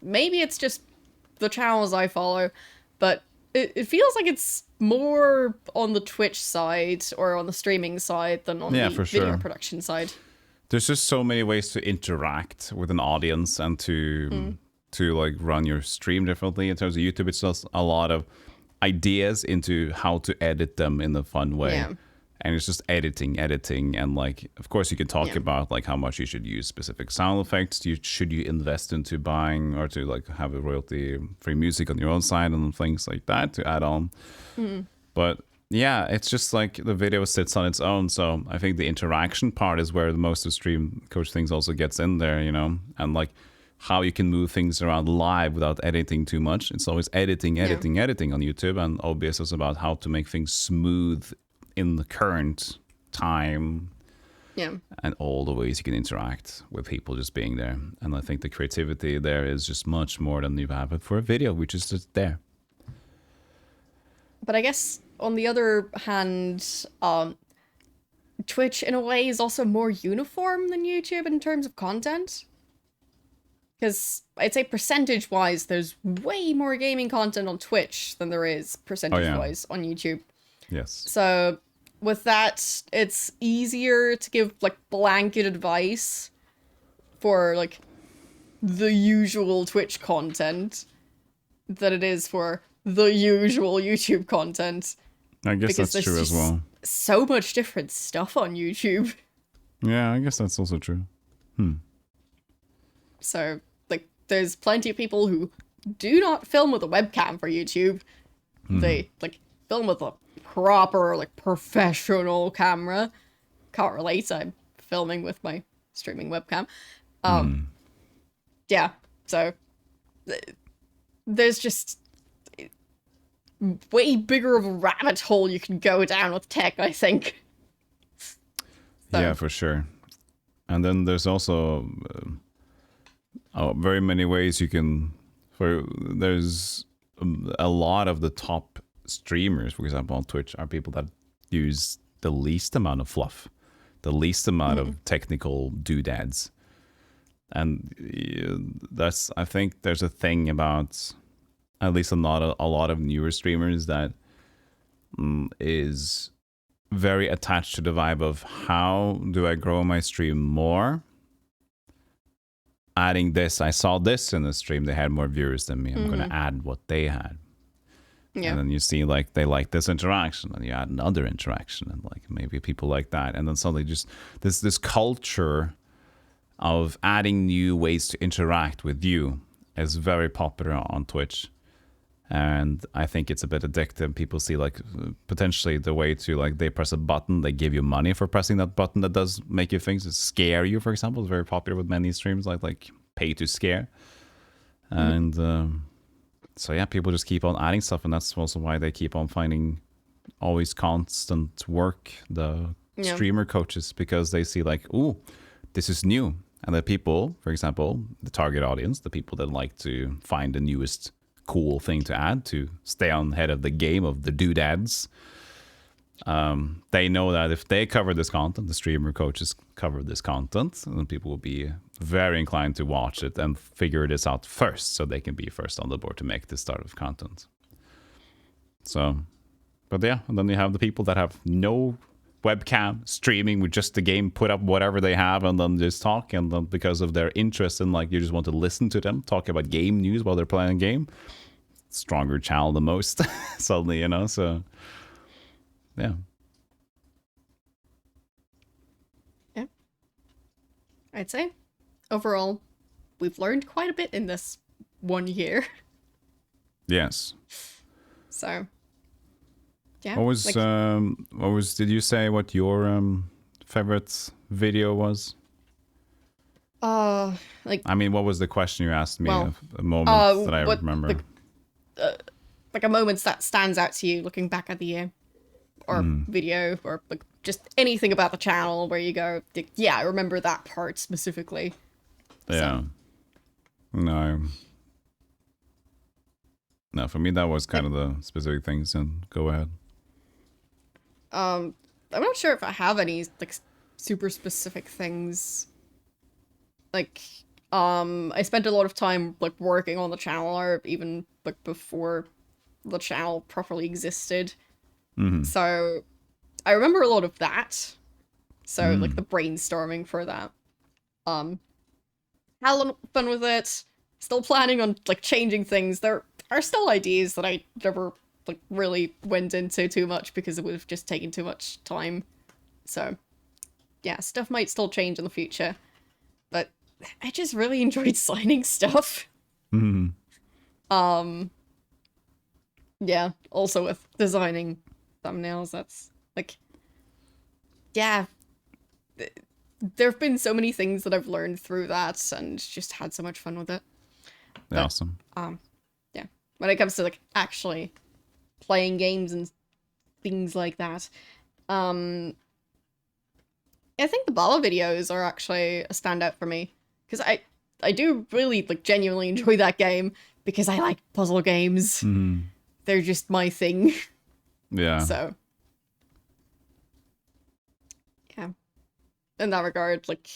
maybe it's just the channels I follow, but it feels like it's more on the Twitch side or on the streaming side than on the video production side. there's just so many ways to interact with an audience and to like run your stream differently. In terms of YouTube, it's just a lot of ideas into how to edit them in a fun way. Yeah. And it's just editing, and like, of course, you can talk about like how much you should use specific sound effects. Should you invest into buying or to like have a royalty-free music on your own side and things like that to add on. But yeah, it's just like the video sits on its own. So I think the interaction part is where the most of stream coach things also gets in there, you know, and like how you can move things around live without editing too much. It's always editing on YouTube, and OBS is about how to make things smooth in the current time, and all the ways you can interact with people just being there. And I think the creativity there is just much more than you have it for a video, which is just there. But I guess on the other hand, Twitch in a way is also more uniform than YouTube in terms of content. Because I'd say percentage-wise, there's way more gaming content on Twitch than there is percentage-wise on YouTube. Yes. So with that, it's easier to give like blanket advice for like the usual Twitch content than it is for the usual YouTube content. I guess because that's true as well. So much different stuff on YouTube. Yeah, I guess that's also true. So like there's plenty of people who do not film with a webcam for YouTube. They like film with a proper like professional camera. Can't relate, I'm filming with my streaming webcam. Yeah, so there's just way bigger of a rabbit hole you can go down with tech, I think. So. Yeah, for sure. And then there's also very many ways you can. There's a lot of the top streamers, for example, on Twitch, are people that use the least amount of fluff, the least amount of technical doodads. And that's, I think there's a thing about at least a lot of newer streamers that is very attached to the vibe of how do I grow my stream more? Adding this, I saw this in the stream, they had more viewers than me. I'm going to add what they had. Yeah. And then you see like they like this interaction, and you add another interaction, and like maybe people like that, and then suddenly just this culture of adding new ways to interact with you is very popular on Twitch. And I think it's a bit addictive. People see like potentially the way to like they press a button, they give you money for pressing that button that does make you things, scare you, for example. It's very popular with many streams, like pay to scare. And so yeah, people just keep on adding stuff, and that's also why they keep on finding always constant work, the streamer coaches, because they see like, ooh, this is new. And the people, for example, the target audience, the people that like to find the newest cool thing to add to stay on head of the game of the doodads, they know that if they cover this content, the streamer coaches cover this content, and people will be very inclined to watch it and figure this out first, so they can be first on the board to make this sort of content. So, but yeah, and then you have the people that have no webcam, streaming with just the game, put up whatever they have and then just talk, and then because of their interest in like you just want to listen to them talk about game news while they're playing a game, stronger channel than most suddenly, you know. So yeah, I'd say overall we've learned quite a bit in this 1 year. Yes. So yeah. What was did you say what your favorite video was? Like, I mean, what was the question you asked me? Well, a moment that I remember. Like a moment that stands out to you looking back at the year, or video, or like just anything about the channel where you go, yeah, I remember that part specifically. Yeah. So. No, for me that was kind of the specific things. And go ahead. I'm not sure if I have any like super specific things. Like, I spent a lot of time like working on the channel, or even like before the channel properly existed. So I remember a lot of that. So like the brainstorming for that. Had a lot of fun with it. Still planning on like changing things. There are still ideas that I never like really went into too much because it would have just taken too much time. So yeah, stuff might still change in the future. But I just really enjoyed signing stuff. Yeah, also with designing thumbnails, that's like, yeah, there have been so many things that I've learned through that and just had so much fun with it. But, Awesome. Yeah, when it comes to like actually playing games and things like that, I think the Bala videos are actually a standout for me because I do really like genuinely enjoy that game because I like puzzle games. They're just my thing. Yeah. So yeah, in that regard, like,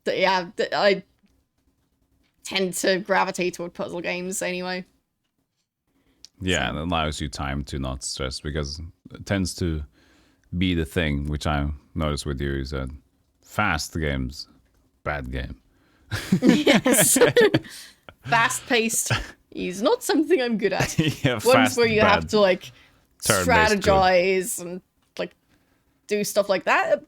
I tend to gravitate toward puzzle games anyway. Yeah, and it allows you time to not stress because it tends to be the thing, which I noticed with you, is that fast games, bad game. Yes. Fast-paced is not something I'm good at. Yeah, Ones fast, where you bad. have to like Turn-based strategize and like do stuff like that. I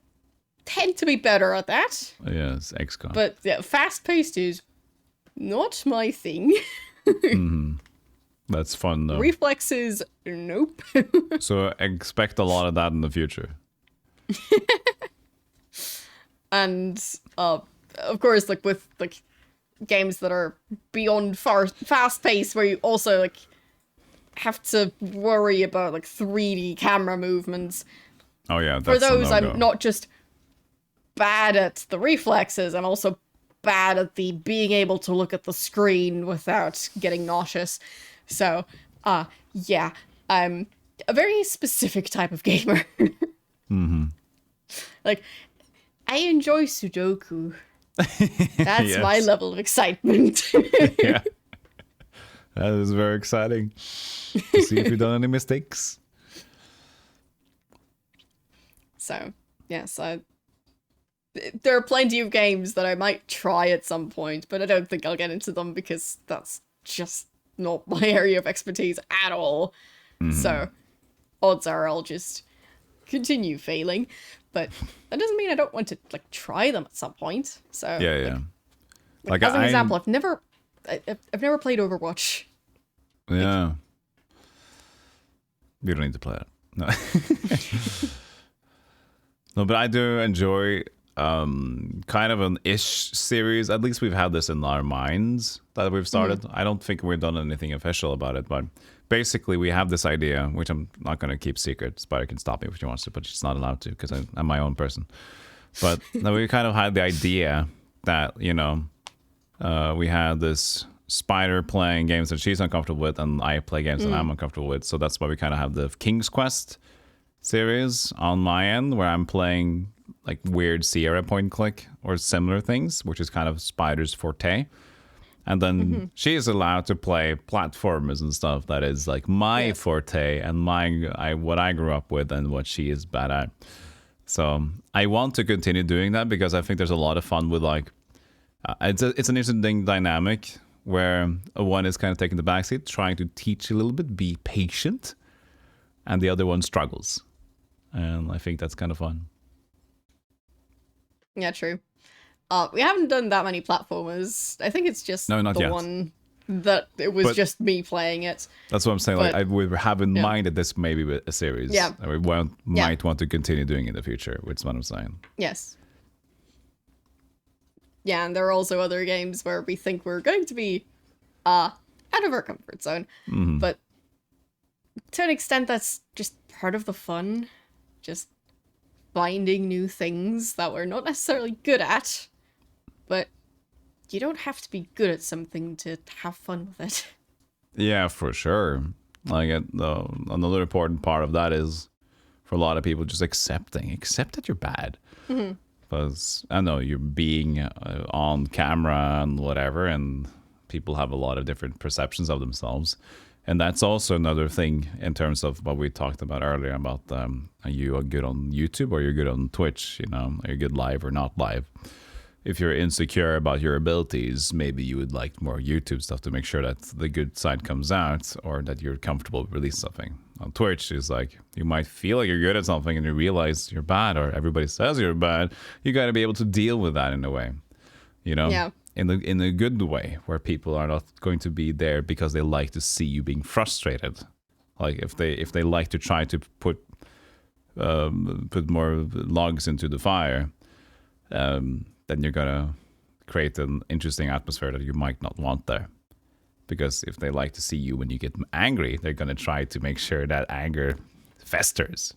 tend to be better at that. Yes, XCOM. But yeah, fast-paced is not my thing. That's fun though. Reflexes, nope. So expect a lot of that in the future. And of course, like with like games that are beyond fast pace, where you also like have to worry about like 3D camera movements. Oh yeah, that's For those, a no-go. I'm not just bad at the reflexes, I'm also bad at the being able to look at the screen without getting nauseous. So, yeah, I'm a very specific type of gamer. Like, I enjoy Sudoku. That's Yes. my level of excitement. Yeah. That is very exciting. To see if you've done any mistakes. So, yes, there are plenty of games that I might try at some point, but I don't think I'll get into them because that's just not my area of expertise at all. So, odds are I'll just continue failing. But that doesn't mean I don't want to like try them at some point. So Yeah. like as an example, I've never played Overwatch. Yeah. You don't need to play it. No. No, but I do enjoy kind of an ish series. At least we've had this in our minds that we've started. I don't think we've done anything official about it, but basically we have this idea, which I'm not going to keep secret. Spider can stop me if she wants to, but she's not allowed to because I'm my own person. But we kind of had the idea that, you know, we had this Spider playing games that she's uncomfortable with and I play games that I'm uncomfortable with. So that's why we kind of have the King's Quest series on my end where I'm playing like weird Sierra point click or similar things, which is kind of Spider's forte. And then she is allowed to play platformers and stuff that is like my forte and what I grew up with and what she is bad at. So I want to continue doing that because I think there's a lot of fun with like it's an interesting dynamic where one is kind of taking the backseat, trying to teach a little bit, be patient, and the other one struggles. And I think that's kind of fun. Yeah, true. We haven't done that many platformers. I think it's just not the yet. one that it was But just me playing it. That's what I'm saying. But, like I would have in mind that this may be a series. Yeah. And we might want to continue doing in the future, which is what I'm saying. Yes. Yeah, and there are also other games where we think we're going to be out of our comfort zone. But to an extent, that's just part of the fun. Just finding new things that we're not necessarily good at. But you don't have to be good at something to have fun with it. Yeah, for sure. Like another important part of that is for a lot of people just accept that you're bad. Because I know you're being on camera and whatever, and people have a lot of different perceptions of themselves. And that's also another thing in terms of what we talked about earlier about are you good on YouTube or you're good on Twitch? You know, are you good live or not live? if you're insecure about your abilities, maybe you would like more YouTube stuff to make sure that the good side comes out, or that you're comfortable with release something. On Twitch, is like you might feel like you're good at something and you realize you're bad, or everybody says you're bad. You got to be able to deal with that in a way, you know, in a good way, where people are not going to be there because they like to see you being frustrated. Like if they like to try to put more logs into the fire, then you're gonna create an interesting atmosphere that you might not want there. Because if they like to see you when you get angry, they're gonna try to make sure that anger festers.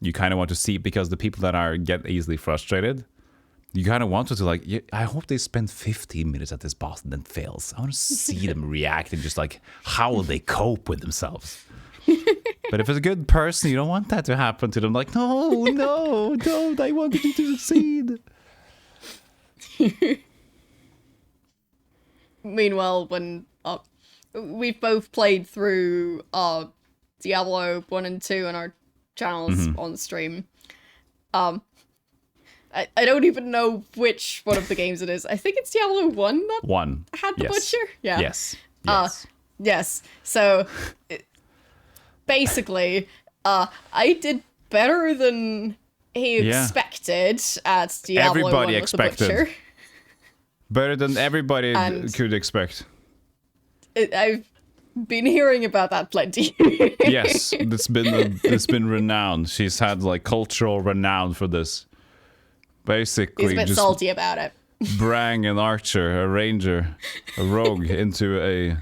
You kind of want to see, because the people that get easily frustrated, you kind of want to like, yeah, I hope they spend 15 minutes at this boss and then fails. I want to see them react and just like, how will they cope with themselves? But if it's a good person, you don't want that to happen to them. Like, no, don't. I want you to succeed. Meanwhile, when we've both played through Diablo 1 and 2 on our channels on stream, I don't even know which one of the games it is. I think it's Diablo 1 that had the butcher. Yeah. Yes. Yes. So, basically, I did better than he expected at Diablo 1 with the butcher. Better than everybody could expect. I've been hearing about that plenty. Yes, it's been renowned. She's had like cultural renown for this. Basically, he's a bit just salty about it. Bring an archer, a ranger, a rogue into a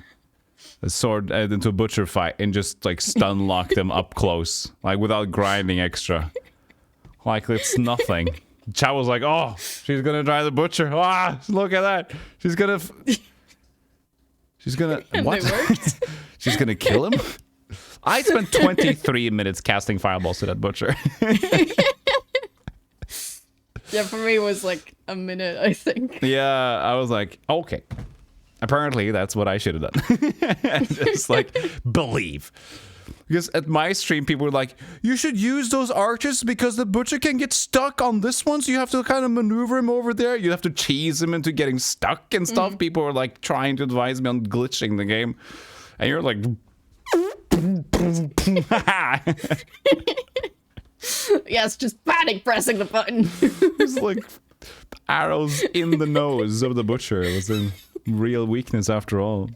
sword, into a butcher fight, and just like stun lock them up close, like without grinding extra. Like it's nothing. Chow was like, oh, she's gonna try the butcher. Ah, look at that. She's gonna what? She's gonna kill him? I spent 23 minutes casting fireballs to that butcher. Yeah, for me it was like a minute, I think. Yeah, I was like, okay. Apparently that's what I should have done. Just like, believe. Because at my stream, people were like, you should use those archers because the butcher can get stuck on this one, so you have to kind of maneuver him over there. You have to cheese him into getting stuck and stuff. People were like trying to advise me on glitching the game. And you're like... Yes, just panic pressing the button. It's like arrows in the nose of the butcher. It was a real weakness after all.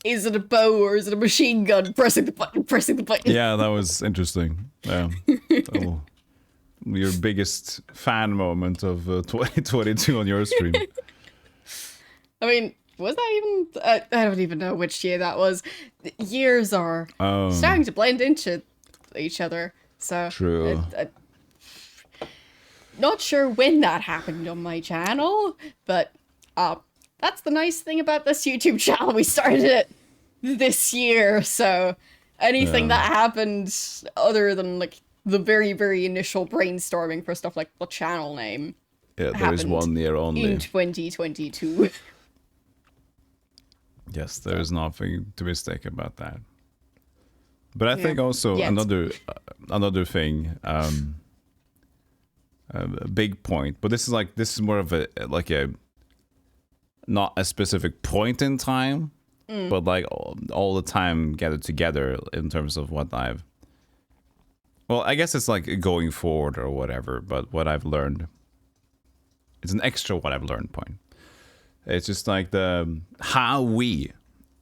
Is it a bow or is it a machine gun? Pressing the button. Yeah, that was interesting. Yeah. So, your biggest fan moment of 2022 on your stream. I mean, was that even... I don't even know which year that was. The years are starting to blend into each other. So true. Not sure when that happened on my channel, but that's the nice thing about this YouTube channel. We started it this year, so anything that happened other than like the very, very initial brainstorming for stuff like the channel name. Yeah, there is 1 year only. In 2022. Yes, there is nothing to mistake about that. But I think also another thing, a big point. But this is more of a not a specific point in time, but like all the time gathered together in terms of what I've. Well, I guess it's like going forward or whatever. But what I've learned, it's an extra what I've learned point. It's just like how we,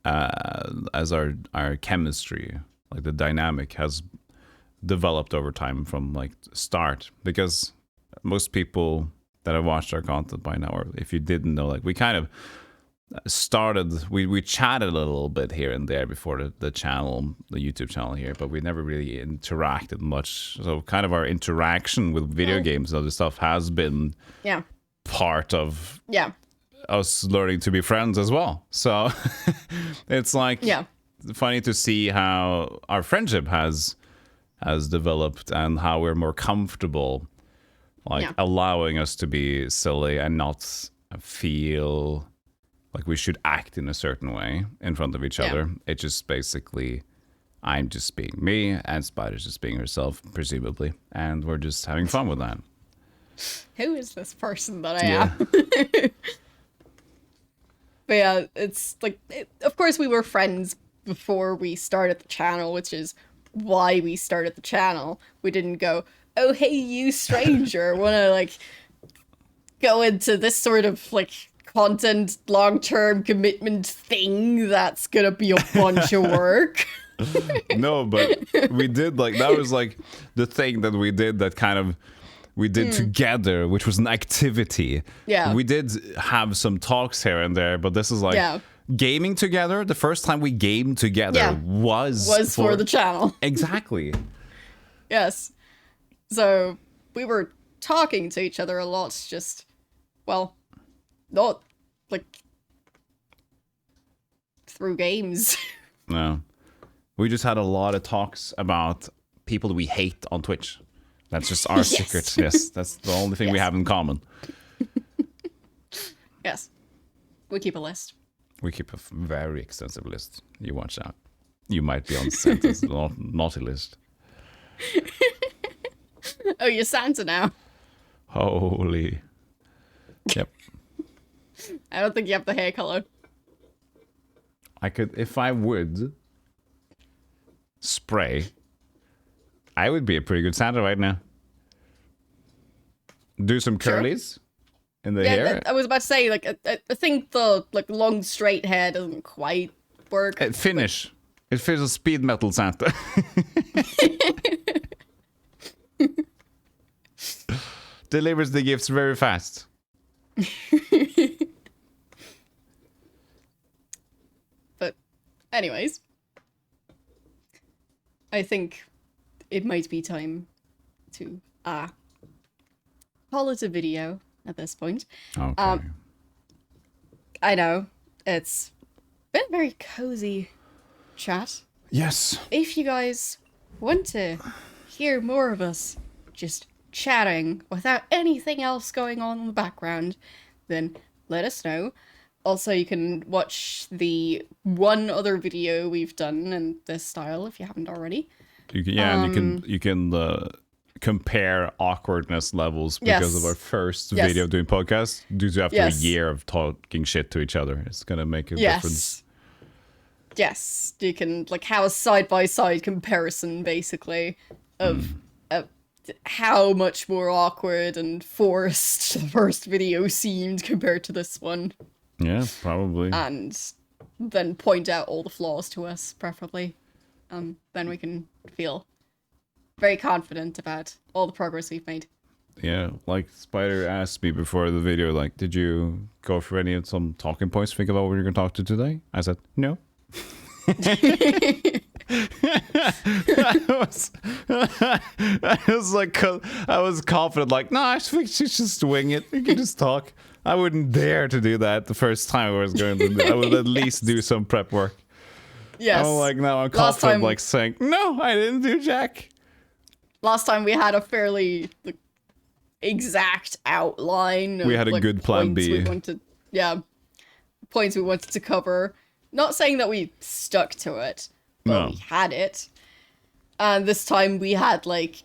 as our chemistry. Like the dynamic has developed over time from like start, because most people that have watched our content by now, or if you didn't know, like we kind of started, we chatted a little bit here and there before the channel, the YouTube channel here, but we never really interacted much. So kind of our interaction with video games and other stuff has been part of us learning to be friends as well. So it's like funny to see how our friendship has developed and how we're more comfortable, like allowing us to be silly and not feel like we should act in a certain way in front of each other. It's just basically I'm just being me and Spider's just being herself, presumably, and we're just having fun with that. Who is this person that I am? But yeah, it's like, of course we were friends before we started the channel, which is why we started the channel. We didn't go, oh, hey, you stranger, wanna, like, go into this sort of, like, content long-term commitment thing that's gonna be a bunch of work. No, but we did, like, that was, like, the thing that we did that kind of, we did together, which was an activity. Yeah. We did have some talks here and there, but this is like gaming together. The first time we gamed together was for the channel. Exactly. Yes. So we were talking to each other a lot, just, well, not like through games. No. We just had a lot of talks about people that we hate on Twitch. That's just our secret. Yes, that's the only thing we have in common. Yes. We keep a list. We keep a very extensive list. You watch out. You might be on Santa's naughty list. Oh, you're Santa now. Holy. Yep. I don't think you have the hair color. I could, if I would spray, I would be a pretty good Santa right now. Do some curlies in the hair. I was about to say, like, I think the, like, long straight hair doesn't quite work. Finish. It feels a speed metal Santa. Delivers the gifts very fast. But anyways, I think it might be time to call it a video at this point. Okay. I know it's been a very cozy chat. Yes. If you guys want to hear more of us just chatting without anything else going on in the background, then let us know. Also, you can watch the one other video we've done in this style if you haven't already. You can, and you can compare awkwardness levels because of our first video doing podcasts. Due to after a year of talking shit to each other, it's gonna make a difference. Yes, you can like have a side-by-side comparison, basically, of how much more awkward and forced the first video seemed compared to this one. Yeah, probably. And then point out all the flaws to us, preferably. Then we can feel very confident about all the progress we've made. Yeah, like Spider asked me before the video, like, did you go for any of some talking points to think about what you're going to talk to today? I said, no. I was confident, like, no, I think she should just wing it. You can just talk. I wouldn't dare to do that the first time I was going to do it. I would at least do some prep work. Yes. I'm like, now I'm confident, like, saying, no, I didn't do jack. Last time we had a fairly exact outline. We had a good plan B. Points we wanted to cover. Not saying that we stuck to it, but we had it. And this time we had, like,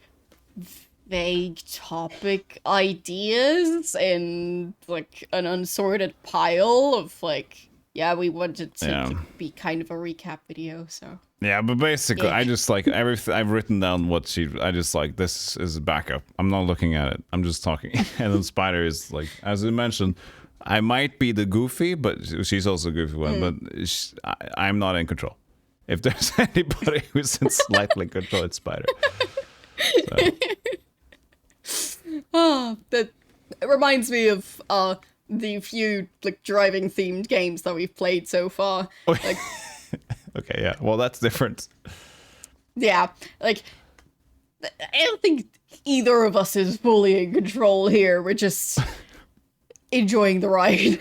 vague topic ideas in, like, an unsorted pile of, like, we wanted to be kind of a recap video, so. Yeah, but basically, I just, like, everything, I've written down what I just, like, this is a backup. I'm not looking at it. I'm just talking. And then Spider is, like, as I mentioned, I might be the goofy, but she's also a goofy one, but I'm not in control. If there's anybody who's in slightly control, it's Spider. That it reminds me of the few, like, driving themed games that we've played so far. Like, okay, yeah. Well, that's different. Yeah, like, I don't think either of us is fully in control here. We're just enjoying the ride.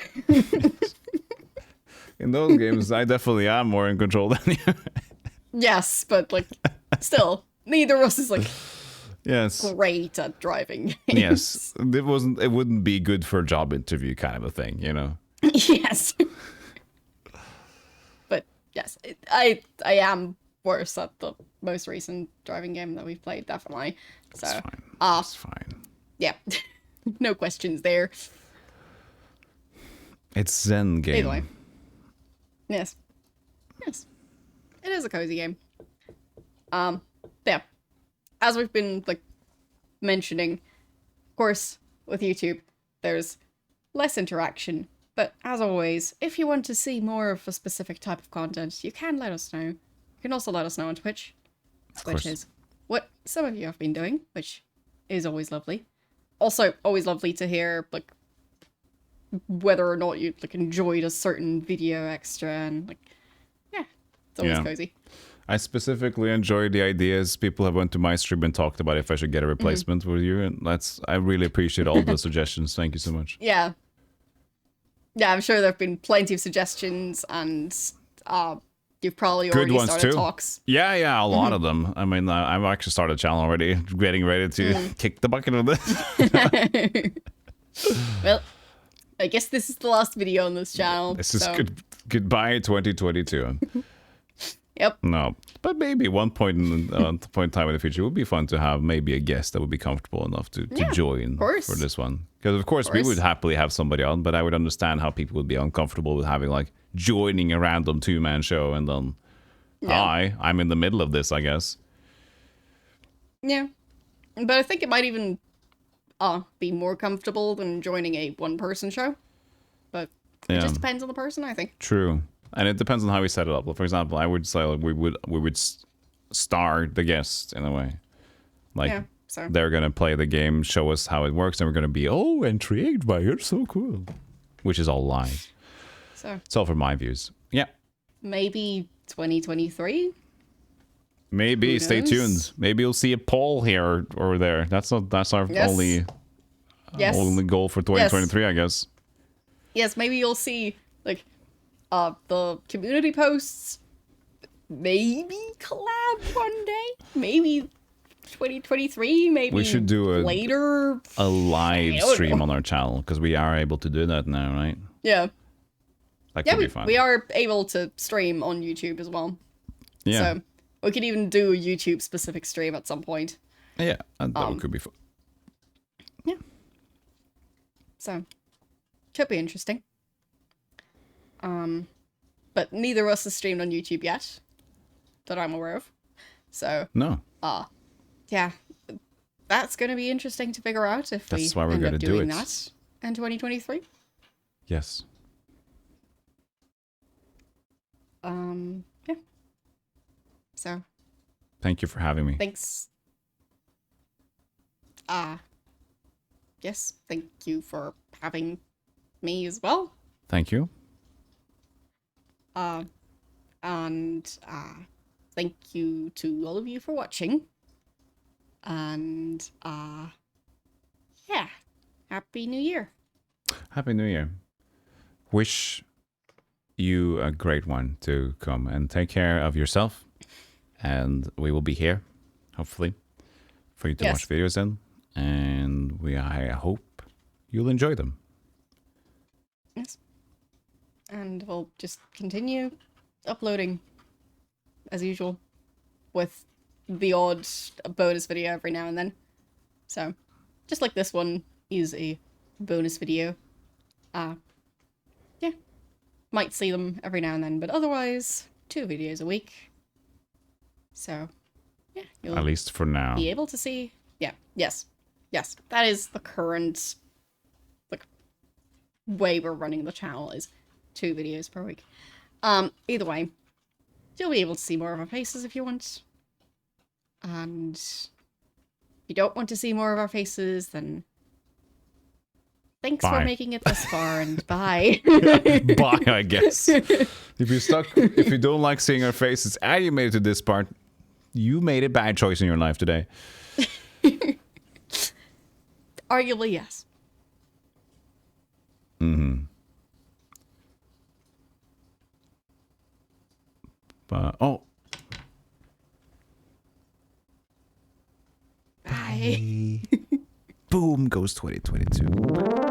In those games, I definitely am more in control than you. Yes, but, like, still, neither of us is, like, yes, great at driving games. Yes, it wouldn't be good for a job interview kind of a thing, you know? Yes. But, yes, I am worse at the most recent driving game that we've played, definitely. So, That's fine. That's fine. Yeah. No questions there. It's Zen game. Either way. Yes. Yes. It is a cozy game. Yeah. As we've been, like, mentioning, of course, with YouTube, there's less interaction. But as always, if you want to see more of a specific type of content, you can let us know. You can also let us know on Twitch, which is what some of you have been doing, which is always lovely. Also, always lovely to hear, like, whether or not you, like, enjoyed a certain video extra, and, like, yeah, it's always cozy. I specifically enjoyed the ideas people have went to my stream and talked about if I should get a replacement with you, and I really appreciate all the suggestions. Thank you so much. Yeah. Yeah, I'm sure there have been plenty of suggestions, and you've probably Good already ones started too. talks. Yeah, a lot of them. I mean, I've actually started a channel already, getting ready to kick the bucket of this. Well, I guess this is the last video on this channel. This is goodbye 2022. Yep. No, but maybe one point in time in the future it would be fun to have maybe a guest that would be comfortable enough to join for this one. Because of course we would happily have somebody on, but I would understand how people would be uncomfortable with having like joining a random 2-man show and then I'm in the middle of this, I guess. Yeah, but I think it might even be more comfortable than joining a one-person show. But it just depends on the person, I think. True. And it depends on how we set it up. For example, I would say like, we would star the guest in a way. Like they're gonna play the game, show us how it works, and we're gonna be intrigued by it. So cool. Which is all lies. So it's all from my views. Yeah. Maybe 2023. Maybe. Stay tuned. Maybe you'll see a poll here or there. That's our only goal for 2023, I guess. Yes, maybe you'll see like the community posts, maybe collab one day, maybe 2023, maybe we should do a live stream on our channel, because we are able to do that now, right? Yeah. That could be fun. We are able to stream on YouTube as well. Yeah. So we could even do a YouTube specific stream at some point. Yeah, that could be fun. Yeah. So, could be interesting. But neither of us has streamed on YouTube yet, that I'm aware of. So no. Yeah, that's going to be interesting to figure out if that's we why we're end gonna up do doing it. that in 2023. Yes. Yeah. So. Thank you for having me. Thanks. Yes, thank you for having me as well. Thank you. And thank you to all of you for watching. And yeah, Happy New Year. Happy New Year. Wish you a great one to come, and take care of yourself. And we will be here, hopefully, for you to watch videos in. And I hope you'll enjoy them. Yes. And we'll just continue uploading as usual, with the odd bonus video every now and then. So, just like this one is a bonus video. Yeah. Might see them every now and then, but otherwise, 2 videos a week. So, yeah. You'll at least for now. be able to see. Yeah. Yes. That is the current, like, way we're running the channel, is 2 videos per week. Either way, you'll be able to see more of our faces if you want. And if you don't want to see more of our faces, then thanks for making it this far, and bye. Bye, I guess. If you don't like seeing our faces and you made it to this part, you made a bad choice in your life today. Arguably, yes. But Bye. Boom goes 2022.